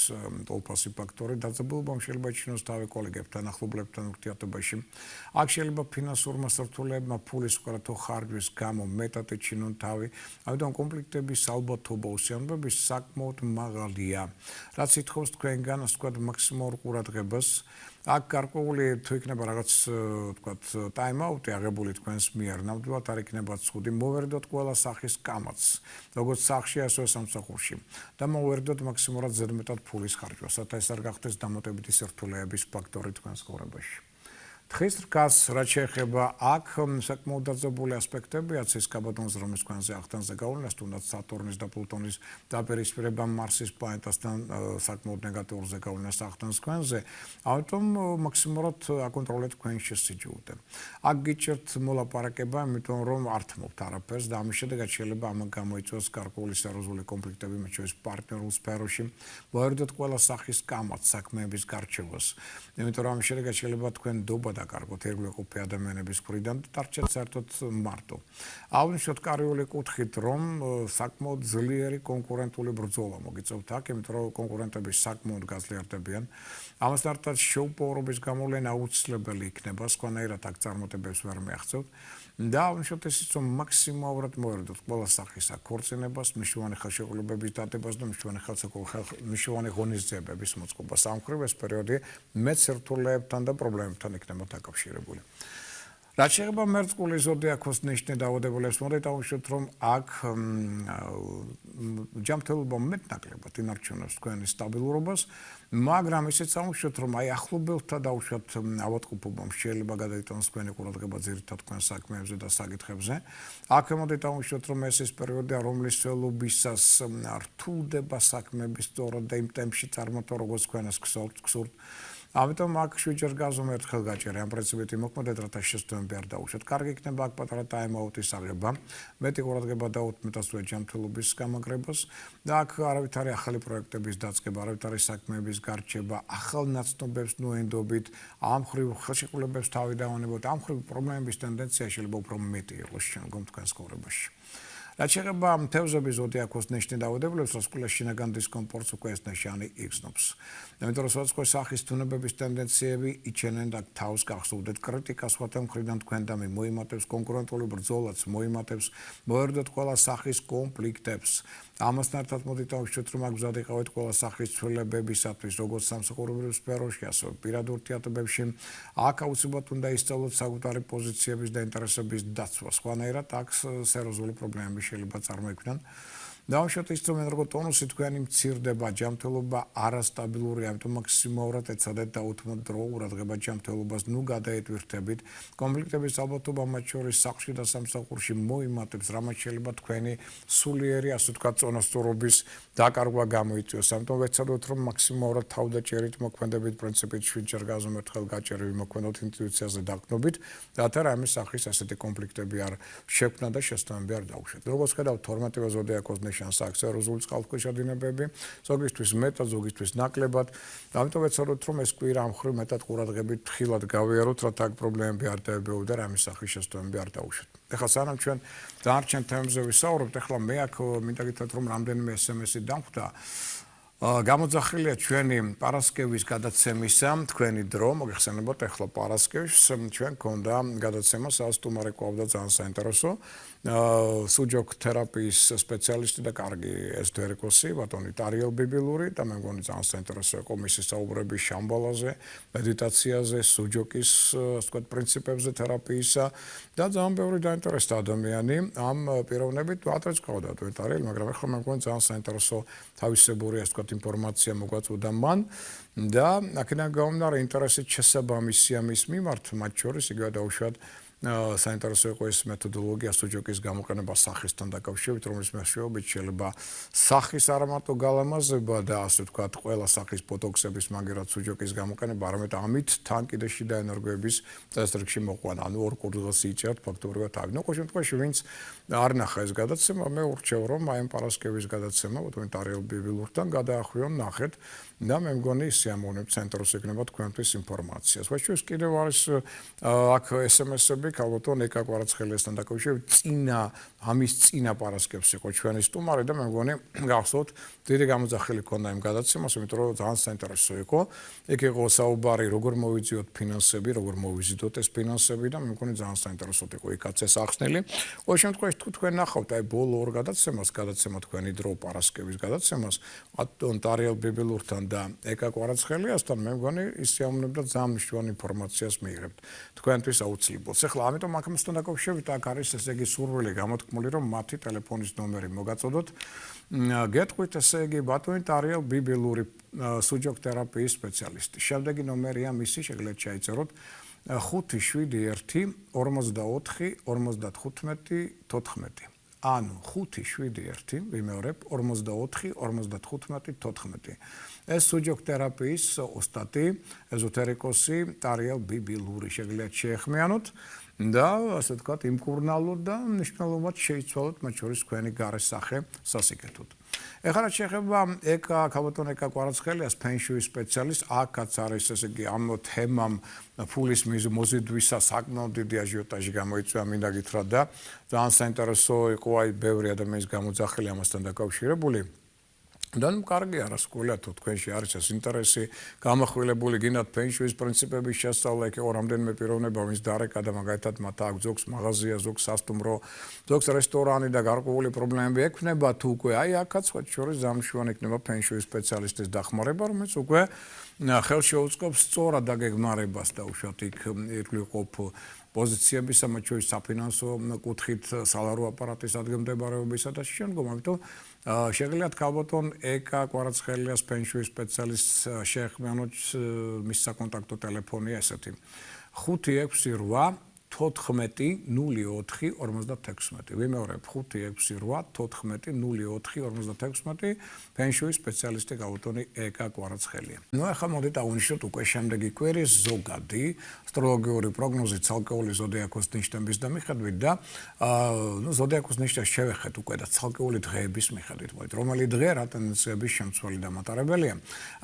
ტოლფასი ფაქტორი, დაძაბულობამ შეიძლება იჩინოს თავი კოლეგებთან, ახლობლებთან ურთიერთობაში. აქ შეიძლება ფინანსურმა სირთულეებმა ფულის უკრათო ხარჯვის გამო მეტად იჩინონ თავი, ამიტომ კონფლიქტების ალბათობა უსიამოვნების საკმაოდ მაღალია, რაც ითხოვს თქვენგან ასე ვთქვათ მაქსიმალურ ყურადღებას. აქ გარკვეული თუ იქნება რაღაც ვთქვათ ტაიმ-აუტი აღებული თქვენს მიერ, ნამდვილად არ იქნება ცუდი, მოვერიდოთ ყველა სახის კამათს, როგორც სახში, ასევე სამსახურში და მოვერიდოთ მაქსიმალურად ზედმეტად ფულის ხარჯვას, რათა ეს არ გახდეს დამატებითი სირთულეების ფაქტორი თქვენს ცხოვრებაში. დღის რკას რაც შეეხება აქ საკმაოდ დაძაბული ასპექტებია ცის კაბატონის რომის ქვანზე ახთანზე გავლენას თუნდაც სატურნის და პლუტონის დაპირისპირება მარსის პლანეტასთან საკმაოდ ნეგატიურზე გავლენას ახთანს ქვანზე ამიტომ მაქსიმალურად აკონტროლეთ თქვენ შესიჯულდე აქ გიჭირთ მოლაპარაკება იმიტომ რომ არ თმობთ არაფერს და ამის შედეგად შეიძლება ამან გამოიწვიოს გარკვეული სერიოზული კონფლიქტები მათ შორის პარტნიორულ სფეროში მოერიდოთ ყველა სახის კამათს საქმეების გარჩევას იმიტომ რომ ამის შედეგად შეიძლება თქვენ დობა დაკარგოთ ერთგვარი ადამიანების მხრიდან და დარჩეთ საერთოდ მარტო. აღნიშნოთ კარიული კუთხით, რომ საკმაოდ ძლიერი კონკურენტული ბრძოლა მოგიწევთ აქ, იმიტომ რომ კონკურენტები საკმაოდ გაძლიერდებიან. ამასთან ერთად შეუპოვრობის გამოვლენა აუცილებელი იქნება, სხვანაირად აქ წარმატებებს ვერ მიაღწევთ. და აღნიშნოთ ისიც, რომ მაქსიმალურად მოერიდოთ ყველა სახის ქორწინებას, მნიშვნელოვანი ხელშეკრულებების დადებას და მნიშვნელოვანი ღონისძიებების მოწყობას. ამ მხრივ ეს პერიოდი მეც სირთულეებთან და პრობლემებთან იქნება დაკავშირებული. რაც შეეხება მერწყულის ზოდიაქოს ნიშნე დაავადებულებს, მოდით ავუშვით, რომ აქ ჯანმრთელობა მეტნაკლებად ინარჩუნებს თქვენი სტაბილურობას, მაგრამ ისიც ავუშვით, რომ აი ახლობელთა დავუშვათ ავადმყოფობამ შეიძლება გადაიტანოს თქვენი ყურადღება ძირითად თქვენ საქმეებზე და საკითხებზე. აქ მოდით ავუშვით, რომ ეს ის პერიოდია, რომლის ველობისას რთულდება საქმეების სწორად და იმ ტემპში წარმატება როგორც თქვენს გსურთ. ამიტომ აქ შვიჯერ გაზომერთ ხელგაჭერე ამ პრინციპით იმოქმედეთ, რათა შეცდომები არ დაუშვათ. კარგი იქნება აქ პატარა ტაიმაუტის აღება, მეტი ყურადღება დაუთმეთ ასევე ჯანმრთელობის გამაგრებას და აქ არავითარი ახალი პროექტების დაწყება, არავითარი საქმეების გარჩება, ახალ ნაცნობებს ნოენდობით, ამ მხრივ ხელშეკრულებებს თავი დავანებოთ, ამ მხრივ პრობლემების ტენდენცია შეიძლება უფრო მეტი იყოს შემდგომ თქვენს ცხოვრებაში. რაც შეეხება თევზების ზოდიაქოს ნიშნი დაავადებულებს, რაც ყველა შინაგან დისკომფორტს უკვე ეს ნიშანი იგრძნობს. იმიტომ რომ სხვადასხვა სახის თუნებების ტენდენციები იჩენენ და თავს გახსოვდეთ კრიტიკას სხვათა მხრიდან თქვენდამი მოიმატებს კონკურენტული ბრძოლაც, მოიმატებს მოერიდოთ ყველა სახის კონფლიქტებს. ამასთან ერთად მოდით ავუშვით, რომ აქ მზად იყავით ყველა სახის ცვლილებებისათვის, როგორც სამსახურებრივ სფეროში, ასევე პირად ურთიერთობებში. აქ აუცილებლად უნდა ისწავლოთ საკუთარი პოზიციების და ინტერესების დაცვა. სხვანაირად აქ სერიოზული პრობლემები შეიძლება წარმოიქმნან. დავუშვათ ის, რომ ენერგო ტონუსი თქვენი მცირდება, ჯანმრთელობა არასტაბილურია, ამიტომ მაქსიმალურად ეცადეთ დაუთმოთ დრო ყურადღება ჯანმრთელობას, ნუ გადაეტვირთებით. კონფლიქტების ალბათობა მათ შორის სახლში და სამსახურში მოიმატებს, რამაც შეიძლება თქვენი სულიერი, ასე ვთქვათ, წონასწორობის დაკარგვა გამოიწვიოს. ამიტომ ვეცადოთ, რომ მაქსიმალურად თავდაჭერით მოქმედებით პრინციპით შვიდჯერ გაზომერთ ხელგაჭერები მოქმედოთ ინტუიციაზე დაყრდნობით, რათა რამის სახის ასეთი კონფლიქტები არ შექმნა და შეცდომები არ დაუშვათ. როგორც ხედავთ 12 ზოდიაქოს ნიშანს აქვს სერიოზული წყალქვეშა დინებები, ზოგისთვის მეტად, ზოგისთვის ნაკლებად. ამიტომ ვეცადოთ, რომ ეს კვირა ამ მხრივ მეტად ყურადღებით ხილად გავიაროთ, რათა აქ პრობლემები არ დაებეო და რამის სახის შეცდომები არ დაუშვათ. ეხლა სანამ ჩვენ დანარჩენ თემებზე ვისაუბრებთ, ეხლა მე აქ მინდა გითხრათ, რომ რამდენიმე SMS-ი დამხვდა. გამოძახილია ჩვენი პარასკევის გადაცემისა, თქვენი დრო, მოგეხსენებათ, ეხლა პარასკევს ჩვენ გქონდა გადაცემა, სადაც სტუმარი ყვავდა ძალიან საინტერესო. სუჯოკ თერაპიის სპეციალისტი და კარგი ესთერიკოსი, ბატონი ტარიელ ბიბილური და მე მგონი ძალიან საინტერესო იყო მისი საუბრები შამბალაზე, მედიტაციაზე, სუჯოკის, ასე ვთქვათ, პრინციპებზე თერაპიისა და ძალიან ბევრი დაინტერესდა ადამიანი ამ პიროვნებით ადრეც ყავდა ტარიელ, მაგრამ ეხლა მე მგონი ძალიან საინტერესო თავისებური, ასე ვთქვათ, ინფორმაცია მოგვაწვდა მან და აქედან გამომდინარე ინტერესით შესაბამისია მის მიმართ, მათ შორის იგივე დაუშვათ საინტერესო იყო ეს მეთოდოლოგია სუჯოკის გამოყენება სახისთან დაკავშირებით, რომლის მეშვეობით შეიძლება სახის არამარტო გალამაზება და ასე ვთქვათ, ყველა სახის ბოტოქსების მაგერად სუჯოკის გამოყენება, არამედ ამით თან კიდე შიდა ენერგოების წესრიგში მოყვანა. ანუ ორ კურდღელს იჭერთ ფაქტობრივად აქ. ნუ ყოველ შემთხვევაში ვინც არ ნახა ეს გადაცემა, მე ურჩევ რომ აი ამ პარასკევის გადაცემა, ბატონი ტარიელ ბიბილურთან გადაახვიონ, ნახეთ და მე მგონი სიამოვნებთ საინტერესო იქნება თქვენთვის ინფორმაციას. ვაჩვენს კიდევ არის აქ SMS-ები ალბათონ ეკა კვარაცხელიასთან დაკავშირებით ამის წინა პარასკევს იყო ჩვენი სტუმარი და მე მგონი გახსოვთ დიდი გამოძახილი ქონდა იმ გადაცემას, იმიტომ რომ ძალიან საინტერესო იყო. იქ იყო საუბარი როგორ მოვიძიოთ ფინანსები, როგორ მოვიზიდოთ ეს ფინანსები და მე მგონი ძალიან საინტერესო იყო იქაც ეს ახსნილი. ყოველ შემთხვევაში თუ თქვენ ნახავთ აი ბოლო ორ გადაცემა თქვენი დრო პარასკევის გადაცემას, ბატონ ტარიელ ბიბილურთან და ეკა კვარაცხელიასთან, მე მგონი ისიამოვნებდა ძალიან მნიშვნელოვანი ინფორმაციას მიიღებთ თქვენთვის აუცილებლად. ეხლა ამიტომ აქ დაკავშირებით აქ არის ესე იგი სურვილი გამოთქმული, რომ მათი ტელეფონის ნომერი მოგაწოდოთ. გეტყვით ესე იგი ბატონი ტარიელ ბიბილური სუჯოკ თერაპიის სპეციალისტი. შემდეგი ნომერია მისი, შეგიძლიათ ჩაიწეროთ 5 7 1 44 55 14 ანუ 5 7 1 ვიმეორებ 44 55 14 ეს სუჯოქთერაპიის ოსტატი ეზოთერიკოსი ტარიელ ბიბილური შეგიძლიათ შეეხმიანოთ და ასე ვთქვათ იმკურნალოთ და მნიშვნელოვნად შეიცვალოთ მათ შორის თქვენი გარესახე სასიკეთოდ. ეხლა რაც შეეხება ქალბატონ ეკა კვარაცხელიას ფენშუის სპეციალისტს აქაც არის ესე იგი ამ თემამ ფულის მოზიდვისა საკმაოდ დიდი აჟიოტაჟი გამოიწვია მინდა გითხრათ და ძალიან საინტერესო იყო აი ბევრი ადამიანის გამოძახილი ამასთან დაკავშირებული. და ნუ კარგი არა სკოლა თუ თქვენში არის ეს ინტერესი გამახვილებული გინდათ ფენშუის პრინციპების შესწავლა იქ იყო რამდენიმე პიროვნება ვინც დარეკა და მაგალითად მათ აქვს ზოგს მაღაზია ზოგს სასტუმრო ზოგს რესტორანი და გარკვეული პრობლემები ექნება თუ უკვე აი აქაც სხვა შორის ზამშვან იქნება ფენშუის სპეციალისტის დახმარება რომელიც უკვე ხელში უწყობს სწორად დაგეგმარებას და უშუალოდ იქ ირგვლივყოფ პოზიციებისა მათ შორის საფინანსო კუთხით სალარო აპარატის ადგილმდებარეობისა და შემდგომ ამიტომ შეგიძლიათ ქალბატონ ეკა კვარაცხელიას ფენშუის სპეციალისტს შეეხმიანოთ მის საკონტაქტო ტელეფონია ესეთი 568 14 04 56 ვიმეორებ 568 14 04 56 ფენშუის სპეციალისტი ქალბატონი ეკა კვარაცხელია. ნუ ახლა მოდით აღვნიშნოთ უკვე შემდეგი კვირის ზოგადი ასტროლოგიური პროგნოზი ცალკეული ზოდიაქოს ნიშნების და მიხედვით და ნუ ზოდიაქოს ნიშნებს შევეხეთ უკვე და ცალკეული დღეების მიხედვით მოდით რომელი დღე რა ტენდენციების შემცველი და მატარებელია.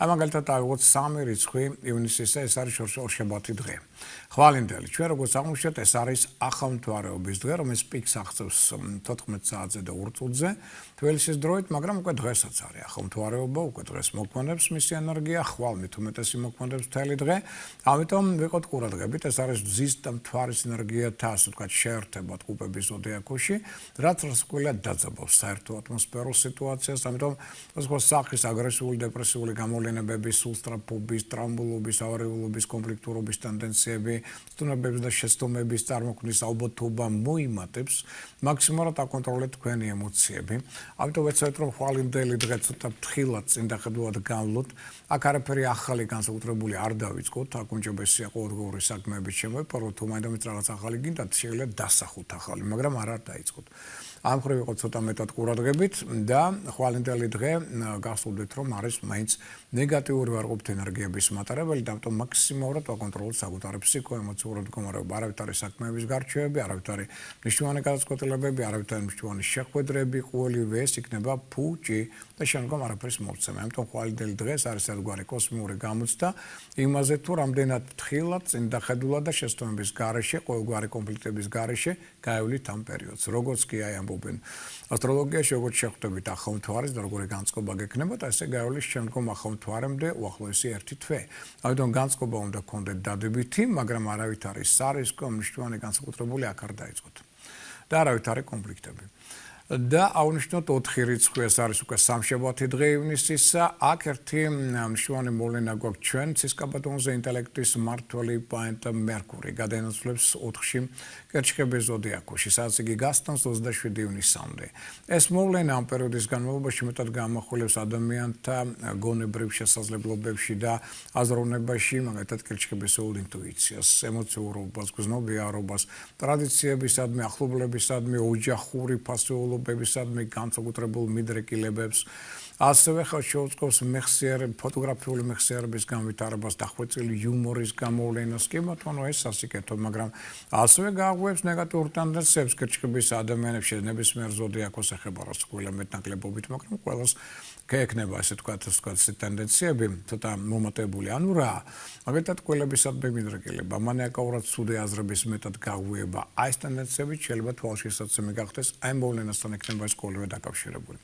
აი მაგალითად ავიღოთ 3 რიცხვი ივნისისა ეს არის ორშაბათი დღე. ხვალინდელი ჩვენ როგორც აღვნიშნეთ ეს არის ახალმთვარეობის დღე რომელიც პიკს აღწევს 14 საათზე და 2 წუთზე თბილისის დროით მაგრამ უკვე დღესაც არის ახალმთვარეობა უკვე დღეს მოქმედებს მისი ენერგია ხვალ მით უმეტესი მოქმედებს მთელი დღე ამიტომ ვიყოთ ყურადღებით ეს არის მზის და მთვარის ენერგიათა ასე ვთქვათ შეერთება ტყუპების ზოდიაქოში რაც რასკვლელად დაძაბავს საერთო ატმოსფეროს სიტუაციას ამიტომ სხვა სახის აგრესიული დეპრესიული გამოვლენებების სულსტრაფობის ტრამბულობის ავარიულობის კონფლიქტურობის ტენდენციები სტუნებების და შეცდომების წარმოქმნის ალბათობა მოიმატებს მაქსიმალურად აკონტროლეთ თქვენი ემოციები. ამიტომ ვეცადეთ რომ ხვალინდელი დღე ცოტა ფრთხილად წინდახედულად განვლოთ. აქ არაფერი ახალი განსაკუთრებული არ დავიწყოთ. აქ უმჯობესია ყოველდღიური საქმეებით შემოიფაროთ. თუ მაინდამაც რაღაც ახალი გინდათ შეიძლება დასახოთ ახალი, მაგრამ არ დაიწყოთ. ამ ხრივ იყო ცოტა მეტად ყურადღებით და ხვალინდელი დღე გახსოვდეთ რომ არის მაინც ნეგატიური ვარყოფით ენერგიების მატარებელი და ამიტომ მაქსიმალურად ვაკონტროლოთ საკუთარი ფსიქო-ემოციური მდგომარეობა. არავით არის საქმეების გარჩევები, არავით არის მნიშვნელოვანი გადაწყვეტილებები, არავით არის მნიშვნელოვანი შეხვედრები, ყოველივე ეს იქნება ფუჭი და შემდგომ არაფერს მოვცემ. ამიტომ ხვალინდელი დღეს არის ერთგვარი კოსმიური გამოცდა იმაზე თუ რამდენად ფრთხილად, წინდახედულად და შეცდომების გარეშე, ყოველგვარი კონფლიქტების გარეშე გაევლით ამ პერიოდს. როგორც კი აი ამბობენ ასტროლოგიაში, როგორც შეხვდებით ახალმთვარეს და როგორი განწყობა გექნება და ესე გაევლის შემდგომ ახალმთვარემდე უახლოესი 1 თვე. ამიტომ განწყობა უნდა გქონდეთ დადებითი, მაგრამ არავით არის სარისკო მნიშვნელოვანი განსაკუთრებული აქ არ დაიწყოთ. და არავით არის კონფლიქტები. და აღვნიშნოთ 4 რიცხვი ეს არის უკვე სამშაბათი დღე ივნისისა აქ ერთი მნიშვნელოვანი მოვლენა გვაქვს ჩვენ ცისკაბადონზე ინტელექტის მმართველი პლანეტა მერკური გადაინაცვლებს 4-ში კერჩხების ზოდიაქოში სადაც იგი გასტანს 27 ივნისამდე ეს მოვლენა ამ პერიოდის განმავლობაში მეტად გამოახვილებს ადამიანთა გონებრივ შესაძლებლობებში და აზროვნებაში მაგალითად კერჩხების ინტუიციას ემოციურობას გზნობიარობას ტრადიციებისადმი ახლობლებისადმი ოჯახური ფასეულობებისადმი განსაკუთრებულ მიდრეკილებებს ასევე ხელშეუწყობს ფოტოგრაფიული მეხსიერების განვითარებას დახვეწილი იუმორის გამოვლენას კი ბატონო ეს სასიკეთო მაგრამ ასევე გააღვევს ნეგატიურ ტენდენციებს კერჩხების ადამიანებში ნებისმიერ ზოდიაქოს ეხება რასკვლელა მეტნაკლებობით მაგრამ ყველას ექნება ასე თქვა ტენდენციები ცოტა მომატებული ანუ რა მაგალითად კველებისადმი მიდრეკილება მანიაკაურად ცუდი აზრების მეტად გაღვიება აი ეს ტენდენციები შეიძლება თვალშესაცემი გახდეს აი მოვლენასთან ექნება ეს კოლივე დაკავშირებული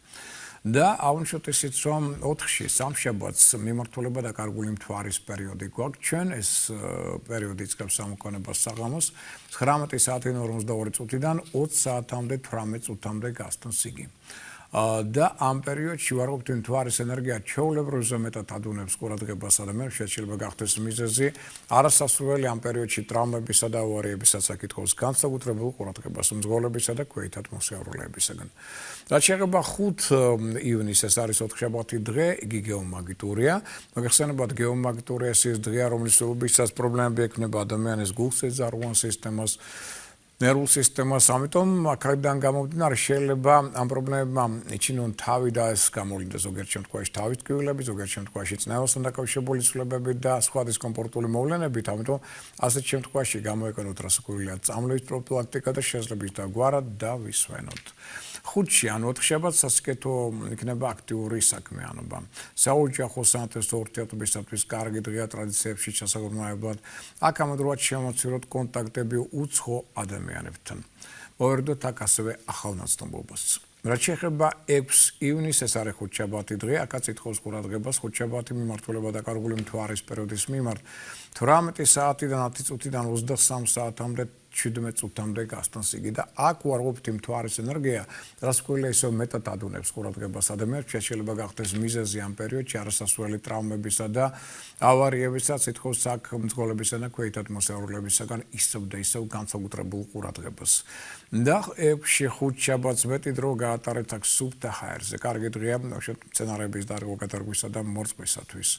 და აუნიშნოთ ისიც რომ 4-ში სამშაბათს მიმართულება და კარგული მთვარის პერიოდი გვაქვს ჩვენ ეს პერიოდი იწყებს სამოქონებას საღამოს 19 საათიდან 42 წუთიდან 20 საათამდე 18 წუთამდე გასტანს იგი და ამ პერიოდში ვარაუდობთ იმ თვარის ენერგია ჩვეულებრივზე მეტად ადუნებს ყურადღებას ადამიანებს, შეიძლება გახდეს მიზეზი არასასურველი ამ პერიოდში ტრავმებისა და ავარიებისაც აკითხავს განსაკუთრებულ ყურადღებას მძღოლებისა და ქვეითად მოსიარულეებისაგან. რაც შეეხება 5 ივნისს, ეს არის ოთხშაბათი დღე, იგი გეომაგნიტურია. მოგეხსენებათ, გეომაგნიტურია ის დღეა, რომლისთვისაც პრობლემები ექმნება ადამიანის გულსეძარღვან სისტემას, ნერვულ სისტემას, ამიტომ აქედან გამომდინარე შეიძლება ამ პრობლემებმა იჩინონ თავი და ეს გამოვლინდეს ზოგიერთ შემთხვევაში თავის ტკივილები, ზოგიერთ შემთხვევაში წნევასთან დაკავშირებული ცვლილებები და სხვა დისკომფორტული მოვლენებით, ამიტომ ასეთ შემთხვევაში გამოიყენოთ რასაკვირველია წამლების პროფილაქტიკა და შესაძლოა დაგვარად დავისვენოთ. 5-ში ან 4 შაბათს სასიკეთო იქნება აქტიური საქმიანობა. საოჯახო საათესო ურთიერთობისათვის კარგი დღეა ტრადიციებში ჩასაგონებლად. აქ ამოდროულად შემოციროთ კონტაქტები უცხო ადამიანებთან. მოვერდოთ აქ ასევე ახალნაცნობობას. რაც შეეხება 6 ივნისს, ეს არის ხუთშაბათი დღე, აქაც ითხოვს ყურადღებას ხუთშაბათი მიმართულება დაკარგული მთვარის პერიოდის მიმართ 18 საათიდან 10 წუთიდან 23 საათამდე 17 წუთამდე გასტანს იგი და აქ ვარაუდობთ იმ მთვარის ენერგია, რაც ყველა ისევ მეტად ადუნებს ყურადღებას ადამიანებს, შეიძლება გახდეს მიზეზი ამ პერიოდში არასასურველი ტრავმებისა და ავარიებისაც ითხოვს აქ მძღოლებისა და ქვეითად მოსიარულეებისაგან ისევ და ისევ განსაკუთრებულ ყურადღებას. და 6-ში ხუთშაბათს მეტი დრო გაატარეთ აქ სუფთა ჰაერზე. კარგი დღეა მცენარეების დარგვა გადარგვისა და მორწყვისათვის.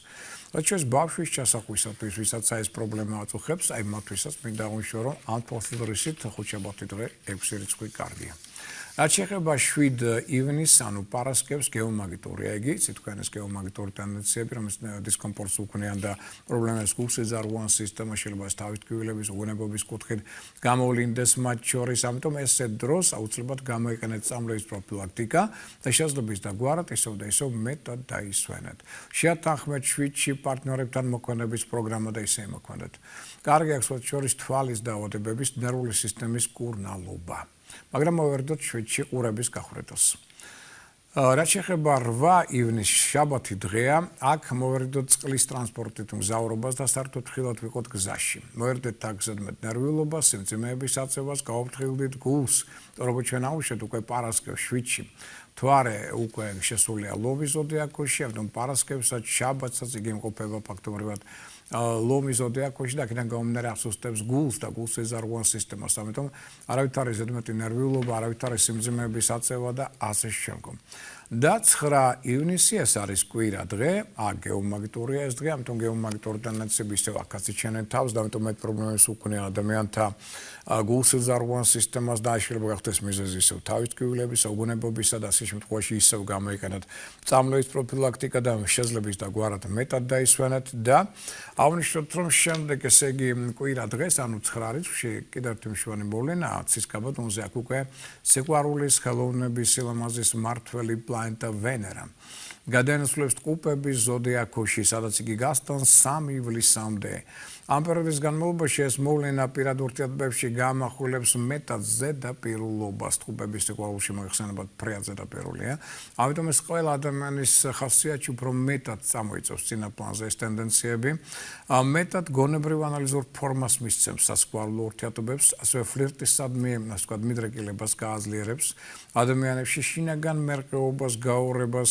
რაც შეს ბავშვის ჩასახვისათვის, ვისაც ეს პრობლემა აწუხებს, აი მათთვისაც მინდა აღნიშნო, რომ ამ ფოსილრისით ხუთშაბათი დღე 6 რიცხვი კარგია. რაც შეეხება 7 ივნისს, ანუ პარასკევს გეომაგნიტურია იგი, სიტყვიანის გეომაგნიტური ტენდენციები, რომელიც დისკომფორტს უქმნიან და პრობლემებს გულსეძარღვან სისტემას შეიძლება თავის ტკივილების, უგონებობის კუთხით გამოვლინდეს მათ შორის, ამიტომ ესე დროს აუცილებლად გამოიყენეთ წამლების პროფილაქტიკა და შესაძლოა დაგვარად ისევ და ისევ მეტად დაისვენეთ. შეათანხმეთ 7-ში პარტნიორებთან მოქმედების პროგრამა და ისე მოქმედეთ. კარგი აქვს მათ შორის თვალის დაავადებების, ნერვული სისტემის კურნალობა. მაგრამ მოვერდოთ 7-ში ყურების გახვედრას. რაც შეეხება 8 ივნისს, შაბათი დღეა, აქ მოვერდოთ წყლის ტრანსპორტით მგზავრობას და საერთოდ ხილად ვიყოთ გზაში. მოვერდეთ აქ ზედმეტ ნერვიულობას, სიმძიმეების აწევას, გავაფრთხილდით გულს, როგორც ჩვენ აუშვეთ უკვე პარასკევს 7-ში. თვარე უკვე შესულია ლომის ზოდიაქოში, ამიტომ პარასკევსაც, შაბათსაც იგი იმყოფება ფაქტობრივად ლომის ზოდიაქოში და აქედან გამომდინარე ახსოვსებს გულს და გულსეძარღვან სისტემას, ამიტომ არავით არის ზედმეტი ნერვიულობა, არავით არის სიმძიმეების აწევა და ასე შემდგომ. და 9 ივნისი ეს არის კვირა დღე, გეომაგნიტურია ეს დღე, ამიტომ გეომაგნიტური ტენდენციები ისევ აქაც იჩენენ თავს და ამიტომ მეტ პრობლემებს უქმნიან ადამიანთა გულსეძარღვან სისტემას და შეიძლება გახდეს მიზეზი ისევ თავის ტკივილების, უგონებობისა და ასე შემთხვევაში ისევ გამოიყენოთ წამლების პროფილაქტიკა და შესაძლოა დაგვარად მეტად დაისვენეთ და აღნიშნოთ, რომ შემდეგ ესე იგი კვირა დღეს, ანუ 9 რიცხვში კიდევ ერთი მნიშვნელოვანი მოვლენაა ცის გაბატონზე აქ უკვე სიყვარულის, ხელოვნების, სილამაზის მმართველი პლანეტა ვენერა. გადაინაცვლებს ტყუპების ზოდიაქოში, სადაც იგი გასტანს 3 ივლისამდე. ამ პერიოდის განმავლობაში ეს მოვლენა პირად ურთიერთობებში გამახვილებს მეტად ზედაპირულობას ტყუპების სიყვარულში მოიხსენებათ ფრიად ზედაპირულია. ამიტომ ეს ყველა ადამიანის ხასიათში უფრო მეტად წამოიწევს წინა პლანზე ეს ტენდენციები. მეტად გონებრივ ანალიზურ ფორმას მისცემს სასიყვარულო ურთიერთობებს, ასევე ფლირტისადმი, ასე ვთქვათ, მიდრეკილებას გააძლიერებს ადამიანებში შინაგან მერყეობას, გაურებას,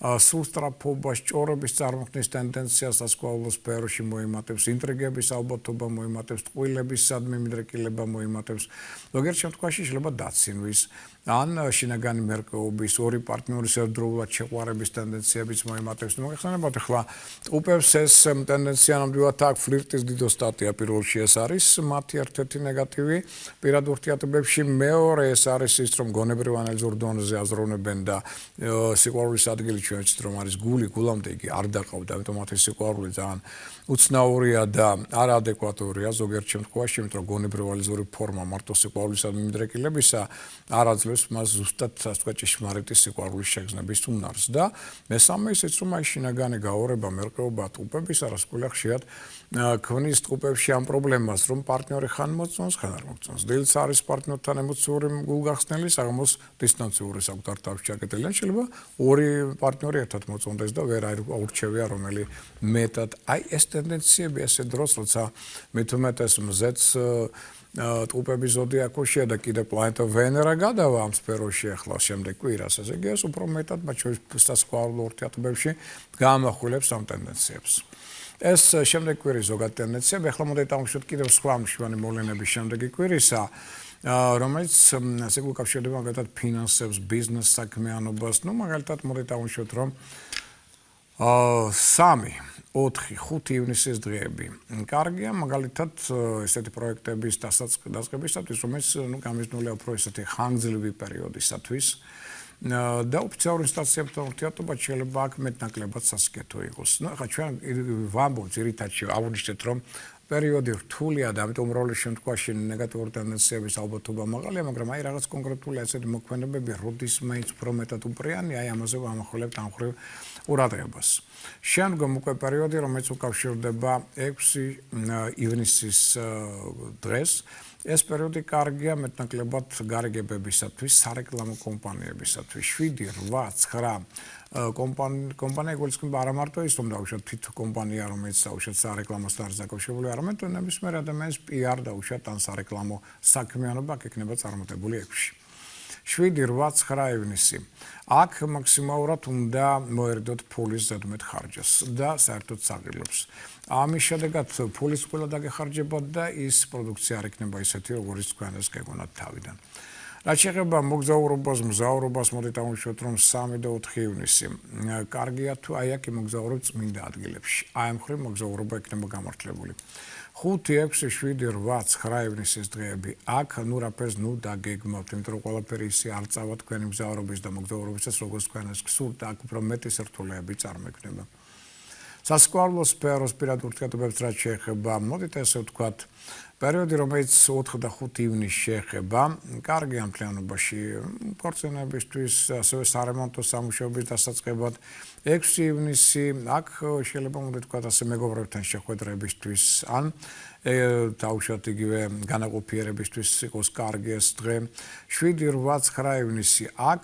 სულსტრაფობას, ჭორების წარმოქმნის ტენდენციას სასიყვარულო სფეროში მოიმატებს, ინტრიგების ალბათობა მოიმატებს, ტყუილებისადმი მიდრეკილება მოიმატებს. ზოგიერთ შემთხვევაში შეიძლება დაცინვის ან შინაგანი მერყეობის, ორი პარტნიორის ერთდროულად შეყვარების ტენდენციებიც მოიმატებს. მოგეხსენებათ, ახლა ტყუპებს ეს ტენდენცია ნამდვილად აქვს ფლირტის დიდო სტატია პირველში ეს არის მათი ერთ-ერთი ნეგატივი პირად ურთიერთობებში. მეორე ეს არის ის, რომ გონებრივ ანალიზურ დონეზე აზროვნებენ და სიყვარულის ადგილი ჩვენ ვიცით, რომ არის გული, გულამდე იგი არ დაყავდა, ამიტომ მათი სიყვარული ძალიან უცნაურია და არაადეკვატურია ზოგიერთ შემთხვევაში, იმიტომ რომ გონებრივ ანალიზური ფორმა მარტო სიყვარულისადმი მიდრეკილებისა არ აძლევს მას ზუსტად ასე ვთქვათ ჭეშმარიტი სიყვარულის შეგრძნების უნარს და მესამე ისიც რომ აი შინაგანი გაურება, მერყეობა ტყუპების არასკვლელ ხშირად ქმნის ტყუპებში ამ პრობლემას, რომ პარტნიორი ხან მოწონს, ხან არ მოწონს. დილს არის პარტნიორთან ემოციური გულგახსნელი, საღამოს დისტანციური საკუთარ თავში ჩაკეტილი. შეიძლება ორი პარტნიორი ერთად მოწონდეს და ვერ აურჩევია რომელი მეტად. აი ეს ტენდენციები ესე დროს, როცა მithumetes მზეც ტყუპების ზოდიაქოშია და კიდე პლანეტა ვენერა გადავა ამ სფეროში ახლა შემდეგ კვირას. ესე იგი ეს უფრო მეტად მათ შორის სასწავლო ურთიერთობებში გაამახვილებს ამ ტენდენციებს. ეს შემდეგ კვირის ზოგადი ტენდენციები. ახლა მოდით დავუშვათ კიდევ სხვა მშვენი მოვლენების შემდეგი კვირისა, რომელიც ასე უკავშირდება მაგალითად ფინანსებს, ბიზნეს საქმიანობას. მაგალითად მოდით დავუშვათ რომ 3, 4, 5 ივნისის დღეები. კარგია, მაგალითად, ესეთი პროექტების დასაწყებისათვის, რომელიც გამიზნულია უფრო ესეთი ხანგრძლივი პერიოდისათვის. და ოფიციალურ ინსტანციებთან ურთიერთობა შეიძლება აქ მეტნაკლებად სასიკეთო იყოს. ახლა ჩვენ ვამბობთ ძირითადში აღვნიშნეთ, რომ პერიოდი რთულია და ამიტომ როლის შემთხვევაში ნეგატიური ტენდენციების ალბათობა მაღალია, მაგრამ აი რაღაც კონკრეტული ასეთი მოქმედებები როდის მაინც უფრო მეტად უპრიანია, აი ამაზე ვამახვილებთ ამ ხრივ ყურადღებას. შემდგომ უკვე პერიოდი, რომელიც უკავშირდება 6 ივნისის დღეს, ეს პერიოდი კარგია მეტნაკლებად გარიგებებისათვის, სარეკლამო კომპანიებისათვის. 7, 8, 9 კომპანია გულისხმობა არა მარტო ის, რომ დავუშვათ თვით კომპანია, რომელიც დავუშვათ სარეკლამოსთან არის დაკავშირებული, არამედ ნებისმიერ ადამიანის PR დავუშვათ ან სარეკლამო საქმიანობა აქ იქნება წარმატებული 6. 7, 8, 9 ივნისი. აქ მაქსიმალურად უნდა მოერიდოთ ფულის ზედმეტ ხარჯს და საერთოდ საღირლებს. ამის შედეგად ფულის ყველა დაგეხარჯებათ და ის პროდუქცია არ იქნება ისეთი, როგორც თქვენ ეს გეგონათ თავიდან. რაც შეეხება მოგზაურობას, მგზავრობას, მოდით დავუშვათ რომ 3 და 4 ივნისი. კარგია თუ აი აქ იმოგზაურებ წმინდა ადგილებში. აი ამ ხრივ მოგზაურობა იქნება გამართლებული. 5, 6, 7, 8, 9 ივნისის დღეები. აქ რაფერს დაგეგმავთ, იმიტომ რომ ყველაფერი ისე არ წავა თქვენი მგზავრობის და მოგზაურობისას, როგორც თქვენ ეს გსურთ, აქ უფრო მეტი სირთულეები წარმოიქმნება. სასკვალო სფეროს პირად ურთიერთობებს რაც შეეხება, მოდით ესე ვთქვათ, პერიოდი, რომელიც 4 და 5 ივნისს შეეხება, კარგი ამ მთლიანობაში ქორწინებისთვის, ასევე სარემონტო სამუშაოების დასაწყებად. 6 ივნისი, აქ შეიძლება მოდით ვთქვათ ასე მეგობრებთან შეხვედრებისთვის, ან დავუშვათ იგივე განაყოფიერებისთვის იყოს კარგი ეს დღე. 7, 8, 9 ივნისი, აქ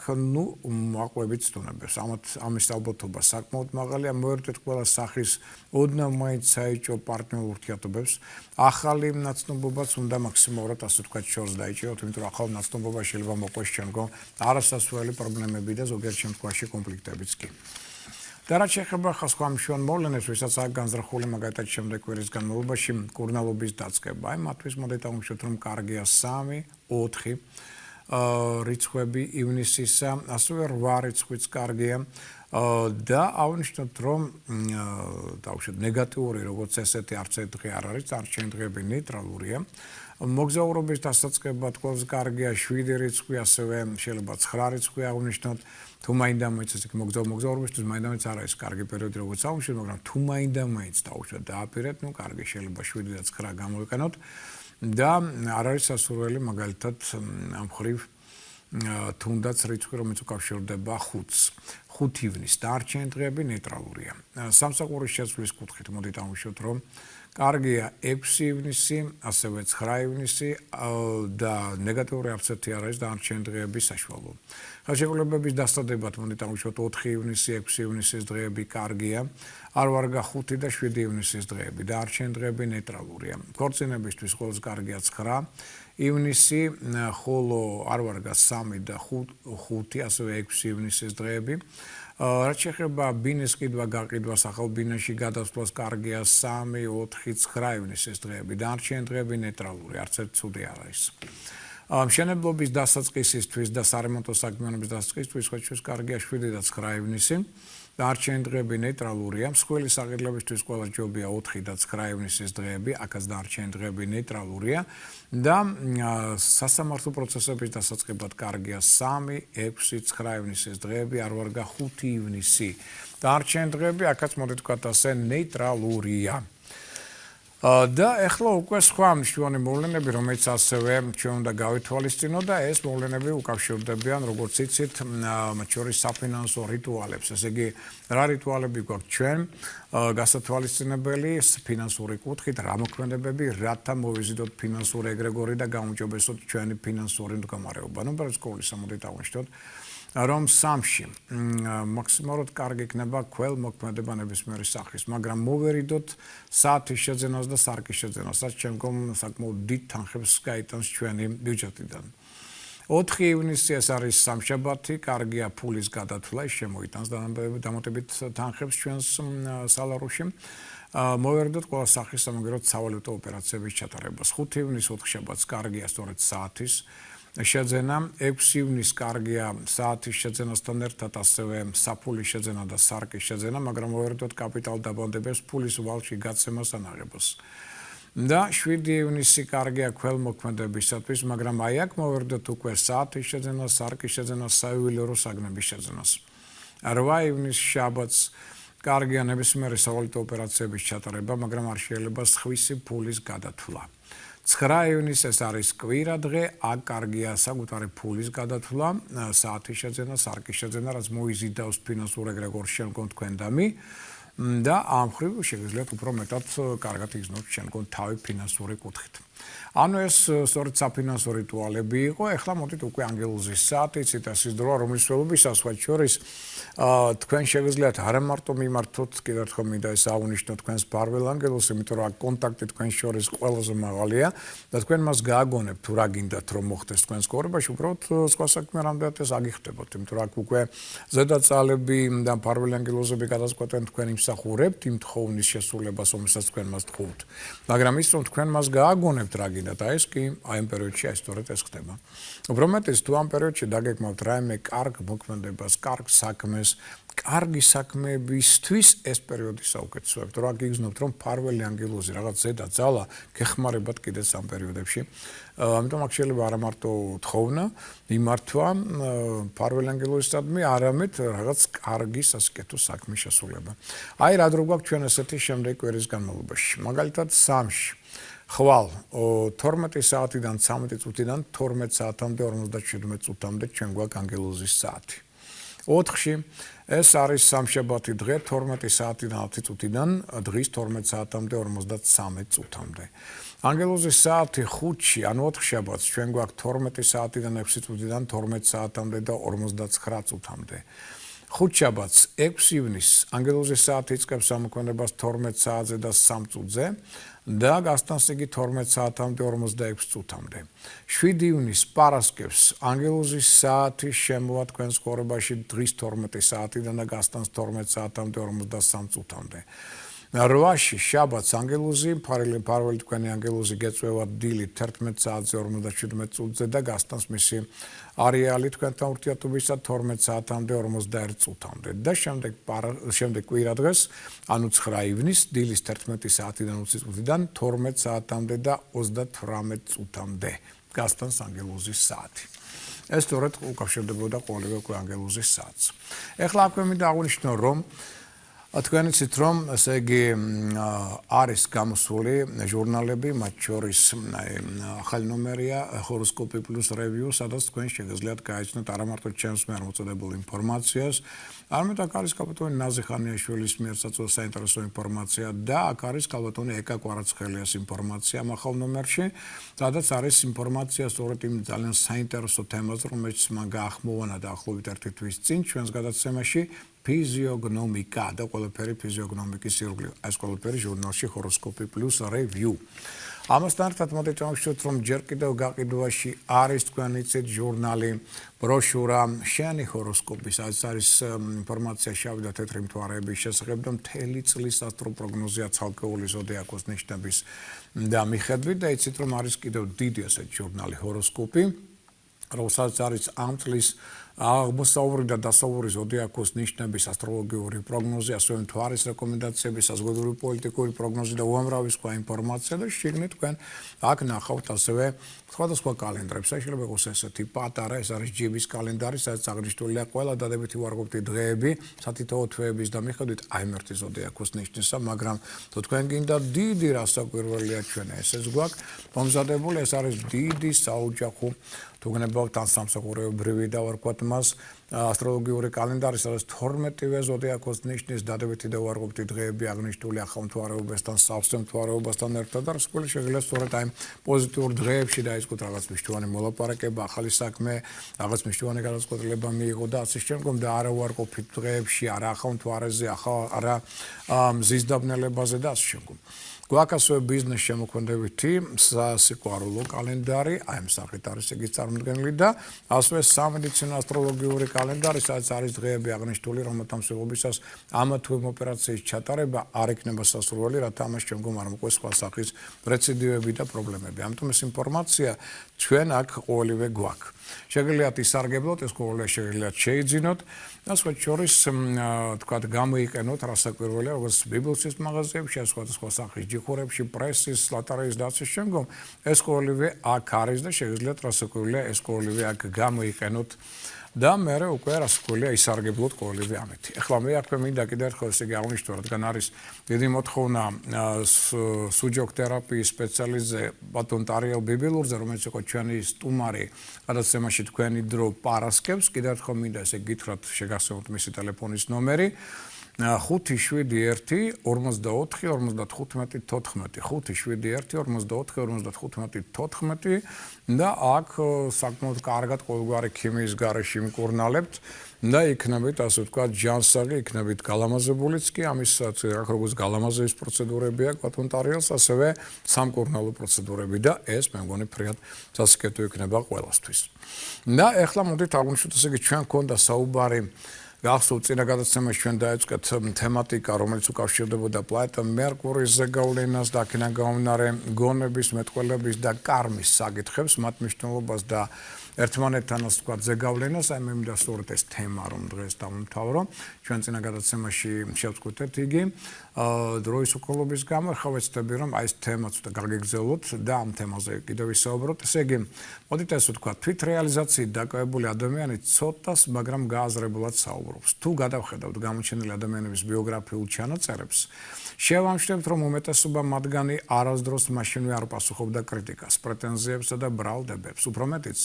აყვებით სტუმრებს. ამის ალბათობა საკმაოდ მაღალია, მოერიდეთ ყველა სახის ოდნავ მაინც საეჭვო პარტნიორულ ურთიერთობებს. ახალი ნაცნობობაც უნდა მაქსიმალურად ასე ვთქვათ შორს დაიჭიროთ, იმიტომ რომ ახალ ნაცნობობა შეიძლება მოყვეს შემდგომ არასასურველი პრობლემები და ზოგიერთ შემთხვევაში კონფლიქტებიც კი. და რაც შეეხება სხვა მშვენ მოვლენებს, ვისაც აქ განზრახული მაგალითად შემდეგ კვირის განმავლობაში კურნალობის დაწყება. აი მათთვის მოდით დავუშვათ რომ კარგია 3, 4 რიცხვები ივნისისა, ასევე 8 რიცხვიც კარგია. და აღნიშნოთ რომ დავუშვათ ნეგატიური როგორც ესეთი არც ერთ დღე არ არის, არჩენ დღეები ნეიტრალურია. მოგზაურობის დასაწყებად ყველს კარგია 7 რიცხვი, ასევე შეიძლება 9 რიცხვი აღნიშნოთ. თუ მაინდა-მაინც ესე მოგზაურობისთვის მაინდა-მაინც არ არის კარგი პერიოდი როგორც აღნიშნეთ, მაგრამ თუ მაინდა-მაინც დავუშვათ დააპირეთ, კარგი შეიძლება 7 და 9 გამოვიყენოთ და არ არის სასურველი მაგალითად ამ ხრივ თუნდაც რიცხვი რომელიც უკავშირდება 5-ს. 5 ივნისს დარჩენილი დღეები ნეიტრალურია. სამსახურის შეცვლის კუთხით მოდით დავუშვათ რომ კარგია 6 ივნისი, ასევე 9 ივნისი და ნეგატიური არც ერთი არ არის დარჩენილი დღეები საშუალო. ხელშეკრულებების დასადებად მოდით დავუშვათ 4 ივნისი, 6 ივნისის დღეები კარგია. არ ვარგა 5 და 7 ივნისის დღეები. დარჩენილი დღეები ნეიტრალურია. ქორწინებისთვის ყოველს კარგია 9 ივნისი, ხოლო არ ვარგა 3 და 5, ასევე 6 ივნისის დღეები. რაც შეეხება ბინის ყიდვა, გაყიდვას, ახალ ბინაში გადასვლას კარგია 3, 4, 9 ივნისის დღეები. დარჩენილი დღეები ნეიტრალური, არც ერთ ცუდი არ არის. მშენებლობის დასაწყისისთვის და სარემონტო საქმიანობის დასაწყისისთვის ხოჩოს კარგია 7 და 9 ივნისი. დარჩენილი დღეები ნეიტრალურია. მსხვილი საღირლებისთვის ყველა ჯობია 4 და 9 ივნისის დღეები, აქაც დარჩენილი დღეები ნეიტრალურია და სასამართლო პროცესების დასაწყებად კარგია 3, 6, 9 ივნისის დღეები, არ ვარგა 5 ივნისი. დარჩენილი დღეები, აქაც მოდით ვთქვათ ასე ნეიტრალურია. და ეხლა უკვე სხვა მშვენი მოვლენები, რომელიც ასევე ჩვენ უნდა გავითვალისწინოთ და ეს მოვლენები უკავშირდებიან, როგორც იცით, მათ შორის საფინანსო რიტუალებს. ესე იგი, რა რიტუალები გვაქვს ჩვენ გასათვალისწინებელი ფინანსური კუთხით, რა მოქმედებები, რათა მოვიზიდოთ ფინანსური ეგრეგორი და გაუმჯობესოთ ჩვენი ფინანსური მდგომარეობა. ნუ სკოლის ამოდით აღნიშნოთ. რომ სამში მაქსიმალურად კარგი იქნება ქველმოქმედება ნებისმიერი სახის, მაგრამ მოვერიდოთ საათის შეძენას და სარკის შეძენას, რაც შემდგომ საკმაოდ დიდ თანხებს გაიტანს ჩვენი ბიუჯეტიდან. 4 ივნისი ეს არის სამშაბათი, კარგია ფულის გადათვლა, შემოიტანს დამატებით თანხებს ჩვენს სალაროში. მოვერიდოთ ყველა სახის სამაგიეროდ სავალუტო ოპერაციების ჩატარებას. 5 ივნისს 4 შაბათს კარგია სწორედ საათის შეძენა, 6 ივნისს კარგია საათის შეძენასთან ერთად ასევე საფულის შეძენა და სარკის შეძენა, მაგრამ მოვერიდოთ კაპიტალ დაბანდებებს ფულის ვალში გაცემას ანაღებას. და 7 ივნისი კარგია ქველმოქმედებისათვის, მაგრამ აი აქ მოვერიდოთ უკვე საათის შეძენას, სარკის შეძენას, საიუველირო საგნების შეძენას. 8 ივნისს შაბათს კარგია ნებისმიერი სავალუტო ოპერაციების ჩატარება, მაგრამ არ შეიძლება სხვისი ფულის გადათვლა. 9 ივნისს ეს არის კვირადღე, აქ კარგია საკუთარი ფულის გადათვლა, საათის შეძენა, სარკის შეძენა, რაც მოიზიდავს ფინანსურ ეგრეგორს შემდგომ თქვენდამი და ამ მხრივ შეგიძლიათ უფრო მეტად კარგად იგრძნოთ შემდგომ თავი ფინანსური კუთხით. ანუ ეს სწორედ საფინანსო რიტუალები იყო. ეხლა მოდით უკვე ანგელოზის საათი, ციტასის დრო, რომლის ველობისას სხვა შორის თქვენ შეგიძლიათ არა მარტო მიმართოთ, კიდევ ერთხელ მინდა ეს აღვნიშნოთ თქვენს ბარվել ანგელოზს, იმიტომ რომ აქ კონტაქტი თქვენ შორის ყველაზე მაღალია და თქვენ მას გააგონებთ თუ რა გინდათ რომ მოხდეს თქვენს ცხოვრებაში, უბრალოდ სხვა საქმე რამდენად ეს აგიხდებოდ, იმიტომ რომ აქ უკვე ზედაწალები და ბარվել ანგელოზები გადაწყვეტენ თქვენ იმსახურებთ იმ თხოვნის შესრულებას, რომელსაც თქვენ მას თხოვთ. მაგრამ ის რომ თქვენ მას გააგონებთ რა გინდათ, აი ეს კი აი ამ პერიოდში აი სწორედ ეს ხდება. უბრალოდ თუ ამ პერიოდში დაგეგმავთ რაიმე კარგ მოქმედებას, კარგ საქმეს, კარგი საქმეებისთვის ეს პერიოდი საუკეთესოა. იმიტომ რომ აქ იგრძნობთ რომ ფარველი ანგელოზი რაღაც ზედა ძალა გეხმარებათ კიდეც ამ პერიოდებში. ამიტომ აქ შეიძლება არა მარტო თხოვნა, მიმართვა ფარველი ანგელოზისადმი, არამედ რაღაც კარგი სასიკეთო საქმის შესრულება. აი რა დრო გვაქვს ჩვენ ესეთი შემდეგი კვირის განმავლობაში. მაგალითად სამში ხვალ 12 საათიდან 13 წუთიდან 12 საათამდე 57 წუთამდე ჩვენ გვაქვს ანგელოზის საათი. 4-ში ეს არის სამშაბათი დღე 12 საათიდან 10 წუთიდან დღის 12 საათამდე 53 წუთამდე. ანგელოზის საათი 5-ში, ანუ 4 შაბათს ჩვენ გვაქვს 12 საათიდან 6 წუთიდან 12 საათამდე და 59 წუთამდე. 5 შაბათს 6 ივნისს ანგელოზის საათი იწყებს სამოქმედებას 12 საათზე და 3 წუთზე და გასტანს იგი 12 საათამდე 46 წუთამდე. 7 ივნისს პარასკევს ანგელოზის საათი შემოვა თქვენს ცხოვრებაში დღის 12 საათიდან და გასტანს 12 საათამდე 53 წუთამდე. 8-ში შაბათს ანგელოზი, ფარველი თქვენი ანგელოზი გეწვევა დილით 11 საათზე 57 წუთზე და გასტანს მისი არეალი თქვენთან ურთიერთობისა 12 საათამდე 41 წუთამდე. და შემდეგ კვირადღეს, ანუ 9 ივნისს დილის 11 საათიდან 20 წუთიდან 12 საათამდე და 38 წუთამდე გასტანს ანგელოზის საათი. ეს სწორედ უკავშირდებოდა ყოველივე ანგელოზის საათს. ეხლა აქვე მინდა აღვნიშნო რომ თქვენ იცით რომ ესე იგი არის გამოსული ჟურნალები, მათ შორის ახალი ნომერია ჰოროსკოპი პლუს რევიუ, სადაც თქვენ შეგიძლიათ გაიცნოთ არა მარტო ჩემს მიერ მოწოდებულ ინფორმაციას, არამედ აქ არის კალბატონი ნაზი ხანიაშვილის მიერ საწოლ საინტერესო ინფორმაცია და აქ არის კალბატონი ეკა კვარაცხელიას ინფორმაცია ახალ ნომერში, სადაც არის ინფორმაცია სწორედ იმ ძალიან საინტერესო თემაზე, რომელიც მან გაახმოვანა დაახლოებით ერთი თვის წინ ჩვენს გადაცემაში ფიზიოგნომიკა და ყველაფერი ფიზიოგნომიკის ირგვლივ. ეს ყველაფერი ჟურნალში ჰოროსკოპი პლუს რევიუ. ამასთან ერთად მოდით დავუშვათ რომ ჯერ კიდევ გაყიდვაში არის თქვენ იცით ჟურნალი, ბროშურა, შენი ჰოროსკოპის, არის ინფორმაცია შავი და თეთრი მთვარეების შესახებ და მთელი წლის ასტროპროგნოზია ცალკეული ზოდიაქოს ნიშნების და მიხედვით და იცით რომ არის კიდევ დიდი ასეთი ჟურნალი ჰოროსკოპი, რომელსაც არის ამ წლის აღმოსავლური და დასავლური ზოდიაქოს ნიშნების ასტროლოგიური პროგნოზი, ასევე მთვარის რეკომენდაციები, საზოგადოებრივი პოლიტიკური პროგნოზი და უამრავი სხვა ინფორმაცია და შიგნით თქვენ აქ ნახავთ ასევე სხვადასხვა კალენდრებს. შეიძლება იყოს ესეთი პატარა, ეს არის ჯიბის კალენდარი, სადაც აღნიშნულია ყველა დადებითი უარყოფითი დღეები, სათითაო თვეების და მიხედვით აი მერტი ზოდიაქოს ნიშნისა, მაგრამ თუ თქვენ გინდა დიდი რასაკვირველია ჩვენ ესეც გვაქვს მომზადებული, ეს არის დიდი საოჯახო თუ გნებავთ ან სამსახურეობრივი და ვარქვათ მას ასტროლოგიური კალენდარი, სადაც 12-ვე ზოდიაქოს ნიშნის დადებითი და უარყოფითი დღეები აღნიშნული ახალმთვარეობასთან, სავსემთვარეობასთან ერთად და რასკველი შეიძლება სწორედ აი პოზიტიურ დღეებში დაიწყოთ რაღაც მნიშვნელოვანი მოლაპარაკება, ახალი საქმე, რაღაც მნიშვნელოვანი გადაწყვეტილება მიიღო და ასე შემდგომ და არა უარყოფით დღეებში, არა ახალმთვარეზე, არა მზის დაბნელებაზე და ასე შემდგომ. გვაქვს ასევე ბიზნეს შემოქმედებითი სასიყვარულო კალენდარი, აი ამ სახით არის იგი წარმოდგენილი და ასევე სამედიცინო ასტროლოგიური კალენდარი, სადაც არის დღეები აღნიშნული, რომელთა მსვლელობისას ამა თუ იმ ოპერაციის ჩატარება არ იქნება სასურველი, რათა ამას შემდგომ არ მოყვეს სხვა სახის რეციდივები და პრობლემები. ამიტომ ეს ინფორმაცია ჩვენ აქ ყოველივე გვაქვს. შეგიძლიათ ისარგებლოთ, ეს ყოველივე შეგიძლიათ შეიძინოთ და სხვა შორის თქვათ გამოიყენოთ რასაკვირველია, როგორც ბიბლიის მაღაზიებში, სხვა სახის ჯიხურებში, პრესის, ლატარიის და ასე შემდგომ, ეს ყოველივე აქ არის და შეგიძლიათ რასაკვირველია ეს ყოველივე აქ გამოიყენოთ და მე უკვე რასაკვირველია ისარგებლოთ ყოველივე ამით. ეხლა მე აქვე მინდა კიდევ ერთხელ ესე იგი აღნიშნო, რადგან არის დიდი მოთხოვნა სუჯოქ თერაპიის სპეციალისტზე ბატონ ტარიელ ბიბილურზე, რომელიც იყო ჩვენი სტუმარი გადაცემაში თქვენი დრო პარასკევს, კიდევ ერთხელ მინდა ესე გითხრათ შეგახსენოთ მისი ტელეფონის ნომერი 571 44 55 14 571 44 55 14 და აქ საკმაოდ კარგად ყოველგვარი ქიმიის გარეშე იმკურნალებთ და იქნებით ასე ვთქვათ ჯანსაღი, იქნებით გალამაზებულიც კი ამის როგორც გალამაზების პროცედურები აქვს ბატონ ტარიელს, ასევე სამკურნალო პროცედურები და ეს მე მგონი ფრიად სასიკეთო იქნება ყველასთვის. და ეხლა მოდით აღვნიშნოთ ესე იგი ჩვენ გქონდა საუბარი გახსოვთ წინა გადაცემაში ჩვენ დაიწყეთ თემატიკა, რომელიც უკავშირდებოდა პლანეტა მერკურის ზეგავლენას და აქედან გამომდინარე გონების, მეტყველების და კარმის საკითხებს, მათ მნიშვნელობას და ერთმანეთთან ასე ვთქვათ ზეგავლენას, აი მე მინდა სწორედ ეს თემა რომ დღეს დავამთავრო. ჩვენ წინა გადაცემაში შევწყვეტეთ იგი დროის უკოლობის გამო, ახლა ვეცდები რომ აი ეს თემა ცოტა გაგეგრძელოთ და ამ თემაზე კიდევ ვისაუბროთ. ესე იგი, მოდით ასე ვთქვათ, თვით რეალიზაციით დაკავებული ადამიანი ცოტას, მაგრამ გააზრებულად საუბრობს. თუ გადავხედავთ გამოჩენილი ადამიანების ბიოგრაფიულ ჩანაწერებს, შევამჩნევთ, რომ უმეტესობა მათგანი არასდროს მაშინვე არ პასუხობდა კრიტიკას, პრეტენზიებსა და ბრალდებებს, უფრო მეტიც.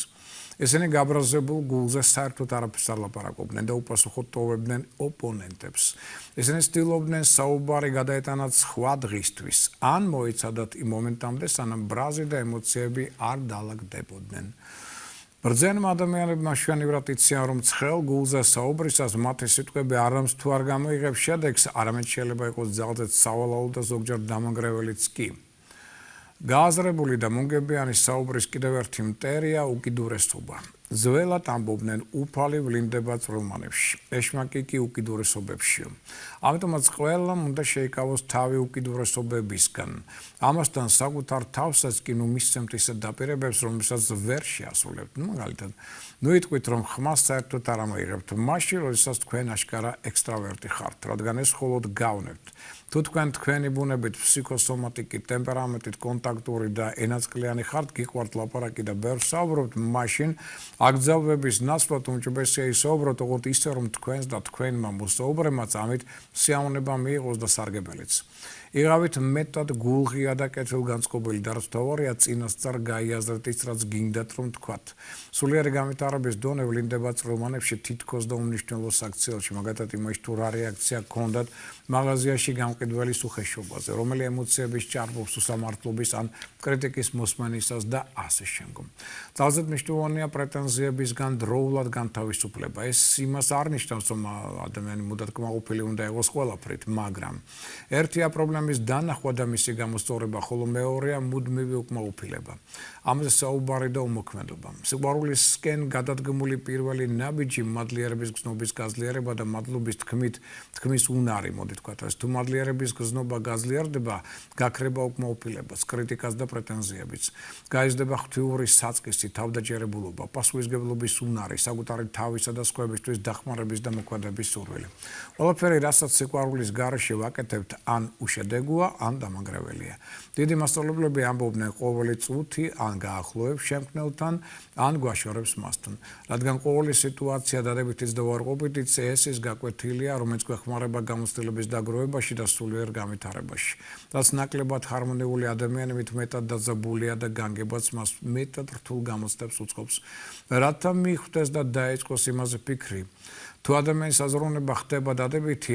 ესენი გაბრაზებულ გულზე საერთოდ არაფერს არ ლაპარაკობდნენ და უპასუხოდ ტოვებდნენ ოპონენტებს. ესენი ცდილობდნენ საუბარი გადაეტანათ სხვა დღისთვის, ან მოიცადათ იმ მომენტამდე, სანამ ბრაზი და ემოციები არ დაალაგდებოდნენ. ბრძენმა ადამიანებმა მშვენივრად იციან, რომ ცხელ გულზე საუბრისას მათი სიტყვები არამც თუ არ გამოიღებს შედეგს, არამედ შეიძლება იყოს ძალზედ სავალალო და ზოგჯერ დამანგრეველიც კი. გააზრებული და მუნგებიანი საუბრის კიდევ ერთი მტერია უკიდურესობა. ძველად ამბობდნენ უფალი ვლინდება წვრილმანებში, ეშმაკი კი უკიდურესობებშიო. ამიტომაც ყველამ უნდა შეიკავოს თავი უკიდურესობებისგან. ამასთან საკუთარ თავსაც კი ნუ მისცემთ ისე დაპირებებს, რომელსაც ვერ შეასრულებთ. მაგალითად, ნუ იტყვით, რომ ხმას საერთოდ არ ამოიღებთ, მაშინ, როდესაც თქვენ აშკარა ექსტრავერტი ხართ, რადგან ეს მხოლოდ გავნებთ. თუ თქვენ თქვენი ბუნებით ფსიქოსომატიკით, ტემპერამენტით, კონტაქტური და ენაწყლიანი ხართ, გიყვართ ლაპარაკი და ბევრს საუბრობთ, მაშინ აგზავების ნაცვლად უმჯობესია ისაუბროთ, ოღონდ ისე, რომ თქვენს და თქვენმა მოსაუბრემაც ამით სიამოვნება მიიღოს და სარგებელიც. იღავით მეტად გულღია და კეთილგანწყობილი და რაც თავარია წინასწარ გაიაზრეთ ის, რაც გინდათ რომ თქვათ. სულიერი განვითარების დონე ვლინდება წვრილმანებში თითქოს და უმნიშვნელო საქციელში, მაგათად იმაში თუ რა რეაქცია გქონდათ მაღაზიაში გამყიდველის უხეშობაზე, რომელი ემოციების ჭარბობს უსამართლობის ან კრიტიკის მოსმენისას და ასე შემდგომ. ძალზედ მნიშვნელოვანია პრეტენზიებისგან დროულად განთავისუფლება. ეს იმას არ ნიშნავს, რომ ადამიანი მუდად კმაყოფილი უნდა იყოს ყველაფრით, მაგრამ ერთია პრობლემის დანახვა და მისი გამოსწორება, ხოლო მეორეა მუდმივი უკმაყოფილება. ამაზე საუბარი და უმოქმედობა. სიყვარულისკენ გადადგმული პირველი ნაბიჯი მადლიერების გზნობის გაზლიერება და მადლობის თქმის უნარი, მოდი თქვათ ასე. თუ მადლიერების გზნობა გაზლიერდება, გაქრება უკმაყოფილებას, კრიტიკას და პრეტენზიებიც. გაიზრდება ღვთიური საწყისი, თავდაჯერებულობა, პასუხისმგებლობის უნარი, საკუთარი თავისა და სხვებისთვის დახმარების და მოქმედების სურვილი. ყველაფერი, რასაც სიყვარულის გარეშე ვაკეთებთ, ან უშედეგო დეგოა ან დამანგრეველია. დიდი მასწავლებლები ამბობდნენ ყოველი წუთი ან გაახლოებს შემქმნელთან, ან გვაშორებს მასთან. რადგან ყოველი სიტუაცია დადებითიც და უარყოფითიც ეს ის გაკვეთილია, რომელიც გვეხმარება გამოცდილების დაგროვებაში და სულიერ განვითარებაში. რაც ნაკლებად ჰარმონიული ადამიანი მით მეტად დაძაბულია და განგებაც მას მეტად რთულ გამოცდებს უწყობს. რათა მიხვდეს და დაეწყოს იმაზე ფიქრი, თუ ადამიანის აზროვნება ხდება დადებითი,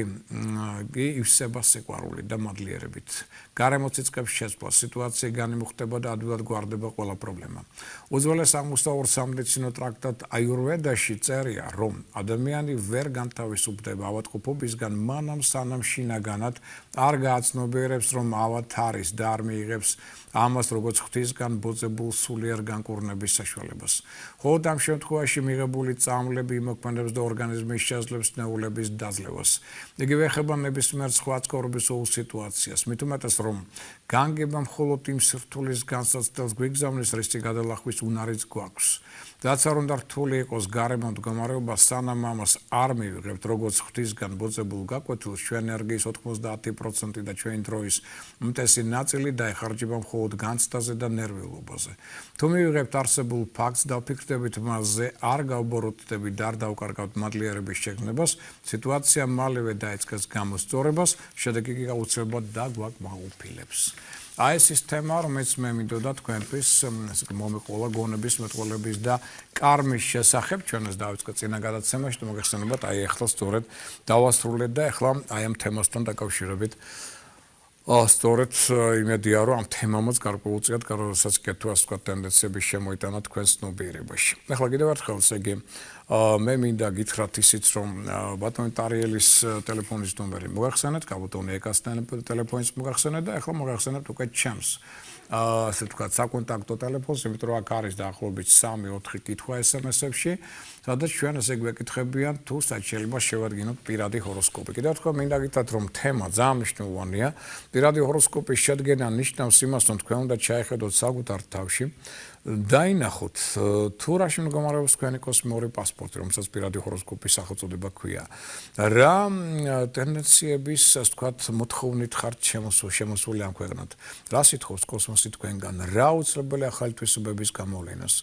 ივსება სიყვარული და მადლიერებით. გარემო ციცკებს შეცვლა, სიტუაცია განიმუხტება და ადვილად გვარდება ყველა პრობლემა. უძველეს აღმოსავლურ სამედიცინო ტრაქტატ აიურვედაში წერია, რომ ადამიანი ვერ განთავისუფლდება ავადმყოფობისგან მანამ სანამ შინაგანად არ გააცნობიერებს, რომ ავად არის და არ მიიღებს ამას როგორც ღვთისგან ბოძებულ სულიერ განკურნების საშუალებას. მხოლოდ ამ შემთხვევაში მიღებული წამლები იმოქმედებს და ორგანიზმის შეძლებს ნეულების დაძლევას. იგივე ეხება ნებისმიერ სხვა ცხოვრებისეულ სიტუაციას. მით უმეტეს, რომ განგება მხოლოდ იმ სირთულის განსაცდელს გვიგზავნის, რისი გადალახვის უნარიც გვაქვს. რაც არ უნდა რთული იყოს გარემო მდგომარეობა, სანამ ამას არ მივიღებთ, როგორც ღვთისგან ბოძებულ გაკვეთილს, ჩვენი ენერგიის 90% და ჩვენი დროის უმეტესი ნაწილი დაეხარჯება მხოლოდ განცდაზე და ნერვიულობაზე. თუ მივიღებთ არსებულ ფაქტს და ვფიქრდებით მასზე, არ გავბოროტდებით და არ დავკარგავთ მადლიერების შეგნებას, სიტუაცია მალევე დაეწყებს გამოსწორებას, შედეგი კი აუცილებლად დაგვაკმაყოფილებს. აი ეს ის თემა, რომელიც მე მინდოდა თქვენთვის მომეყოლა გონების, მეტყველების და კარმის შესახებ. ჩვენ ეს დავიწყეთ წინა გადაცემაში, თუ მოგეხსენებათ, აი ახლა სწორედ დავასრულეთ და ახლა აი ამ თემასთან დაკავშირებით სწორედ იმედია, რომ ამ თემამაც გარკვეულწილად როდესაც კეთო ასე ვთქვათ ტენდენციების შემოიტანა თქვენს ცნობიერებაში. ახლა კიდევ ერთხელ ესე იგი მე მინდა გითხრათ ისიც, რომ ბატონი ტარიელის ტელეფონის ნომერი მოგახსენეთ, გაბატონი ეკას ტელეფონის მოგახსენეთ და ახლა მოგახსენებთ უკვე ჩემს ასე ვთქვათ საკონტაქტო ტელეფონს, იმიტომ რომ აქ არის დაახლოებით 3-4 კითხვა SMS-ებში, სადაც ჩვენ ესე გვეკითხებიან, თუ შეიძლება შევადგინოთ პირადი ჰოროსკოპი. კიდევ ერთხელ მინდა გითხრათ, რომ თემა ძალიან მნიშვნელოვანია. პირადი ჰოროსკოპის შედგენა ნიშნავს იმას, რომ თქვენ უნდა ჩაიხედოთ საკუთარ თავში, დაინახოთ თუ რაში მდგომარეობს თქვენი კოსმიური პასპორტი, რომელსაც პირადი ჰოროსკოპის სახელწოდება ჰქვია. რა ტენდენციების, ასე ვთქვათ, მოთხოვნით ხართ შემოსული ამ ქვეყნად. რა სითხოვს კოსმოსი თქვენგან, რა უცვლებელი ახალი თვისებების გამოვლენას,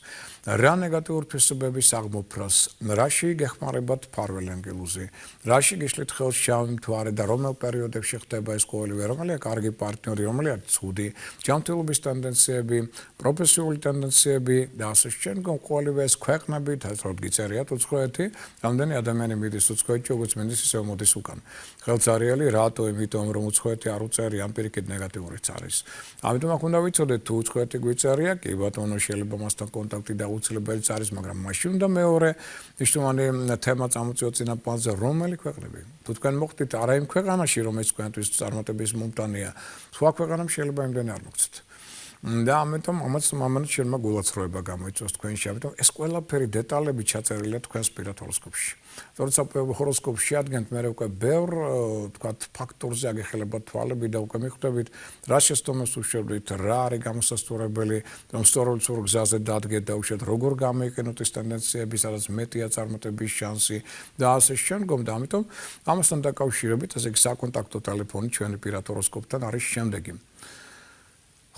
რა ნეგატიური თვისებების აღმოფრას, რაში გეხმარებათ ფარველანგელუზე, რაში გიშლით ხელს შავი მთვარე და რომელ პერიოდებში ხდება ეს ყოველივე, რომელია კარგი პარტნიორი, რომელია ცუდი, ჯანმრთელობის ტენდენციები, პროფესიული ტენდენციები და ასე შემდგომ ყოველივე ეს ქვეყნები, თათროდ გიწერიათ უცხოეთი, რამდენი ადამიანი მიდის უცხოეთში, როგორც მინდის ისევ მოდის უკან. ხელცარიელი რატო? იმიტომ რომ უცხოეთი არ უწერია, ამ პირიქით ნეგატიურიც არის. ამიტომ აქ უნდა ვიცოდეთ, თუ უცხოეთი გვიწერია, კი ბატონო, შეიძლება მასთან კონტაქტი დაუცილებელიც არის, მაგრამ მაშინ უნდა მეორე მნიშვნელოვანი თემა წამოწიოთ წინა პლანზე, რომელი ქვეყნები. თუ თქვენ მოხდით არა იმ ქვეყანაში, რომელიც თქვენთვის წარმატების მომტანია, სხვა ქვეყანამ შეიძლება იმდენი არ მოგცეთ. და ამიტომ ამაც შეიძლება გულაცრუება გამოიწვევს თქვენში, ამიტომ ეს ყველაფერი დეტალები ჩაწერილია თქვენს პირად ჰოროსკოპში. როცა ჰოროსკოპს შეადგენთ, მე უკვე ბევრ ვთქვათ ფაქტორზე აგეხლებათ თვალები და უკვე მიხვდებით, რა შეცდომებს უშვებდით, რა არის გამოსასწორებელი, რომ სწორედ სულ გზაზე დადგეთ და უშევთ, როგორ გამოიყენოთ ეს ტენდენციები, სადაც მეტია წარმატების შანსი და ასე შემდგომ. და ამიტომ ამასთან დაკავშირებით, ესე იგი საკონტაქტო ტელეფონი ჩვენი პირად ჰოროსკოპთან არის შემდეგი.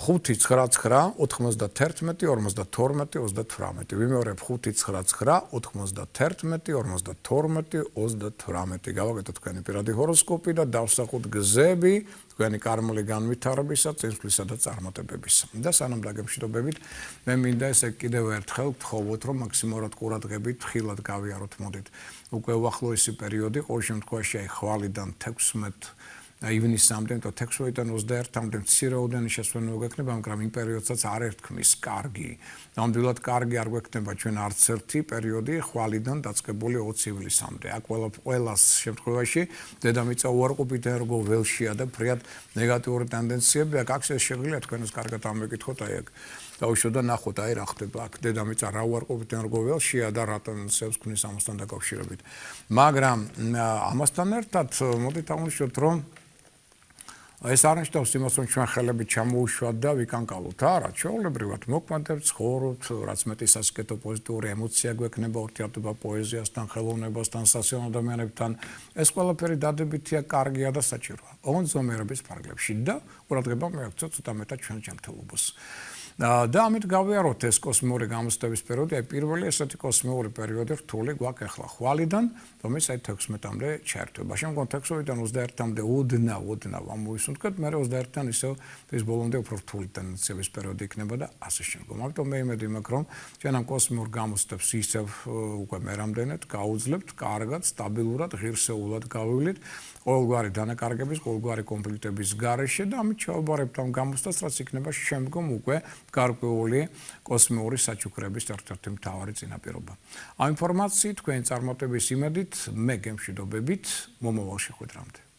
599-91-52-38. ვიმეორებ 599-91-52-38. გავაკეთოთ თქვენი პირადი ჰოროსკოპი და დავსახოთ გზები თქვენი კარმული განვითარებისა, წინსვლისა და წარმატებებისა. და სანამ დაგემშვიდობებით, მე მინდა ესე კიდევ ერთხელ გთხოვოთ, რომ მაქსიმალურად ყურადღებით, ხილად გავიაროთ, მოდით. უკვე უახლოესი პერიოდი, ყოველ შემთხვევაში აი ხვალიდან 16 ივნისამდე, 16-დან 21-მდე მცირეოდენი შესვენება გვექნება, მაგრამ იმ პერიოდსაც არ ერქმის კარგი. ნამდვილად კარგი არ გვექნება ჩვენ არც ერთი პერიოდი ხვალიდან დაწყებული 20 ივლისამდე. აქ ყველას შემთხვევაში დედამიწა უარყოფით ენერგო ველშია და ფრიად ნეგატიური ტენდენციები აქ შეგვიძლია თქვენ ეს კარგად ამეკითხოთ, აი აქ დაუშვოთ და ნახოთ, აი რა ხდება აქ დედამიწა რა უარყოფით ენერგო ველშია და რა ტენდენციებს ქმნის ამასთან დაკავშირებით. მაგრამ ამასთან ერთად მოდით აღვნიშნოთ, რომ ეს არნიშნავს იმას, რომ ჩვენ ხელები ჩამოუშვათ და ვიკანკალოთ. არა, ჩვეულებრივად მოქმედებთ, ცხოვრობთ, რაც მეტი სასიკეთო პოზიტიური ემოცია გვექნება ურთიერთობა პოეზიასთან, ხელოვნებასთან, სასიამოვნო ადამიანებთან. ეს ყველაფერი დადებითია, კარგია და საჭიროა. ოღონდ ზომიერების ფარგლებში და ყურადღება მიაქცევთ ცოტა მეტად ჩვენ ჯანმრთელობას. და ამით გავიაროთ ეს კოსმიური გამოცდების პერიოდი, აი პირველი ესეთი კოსმიური პერიოდი რთული გვაქვს ახლა ხვალიდან, რომელიც აი 16-მდე ჩაერთვება. შემდგომ 16-დან 21-მდე ოდნავ ამოვისუნთქეთ, მე 21-დან ისევ ეს ბოლომდე უფრო რთული ტენდენციების პერიოდი იქნება და ასე შემდგომ. ამიტომ მე იმედი მაქვს, რომ ჩვენ ამ კოსმიურ გამოცდებს ისევ უკვე მერამდენეთ გავუძლებთ, კარგად, სტაბილურად, ღირსეულად გავივლით ყოველგვარი დანაკარგების, ყოველგვარი კონფლიქტების გარეშე და ამით ჩავაბარებთ ამ გამოცდას, რაც იქნება შემდგომ უკვე გარკვეული კოსმიური საჩუქრების ერთ-ერთი მთავარი წინაპირობა. ამ ინფორმაციით თქვენი წარმატების იმედით მე გემშვიდობებით მომავალ შეხვედრამდე.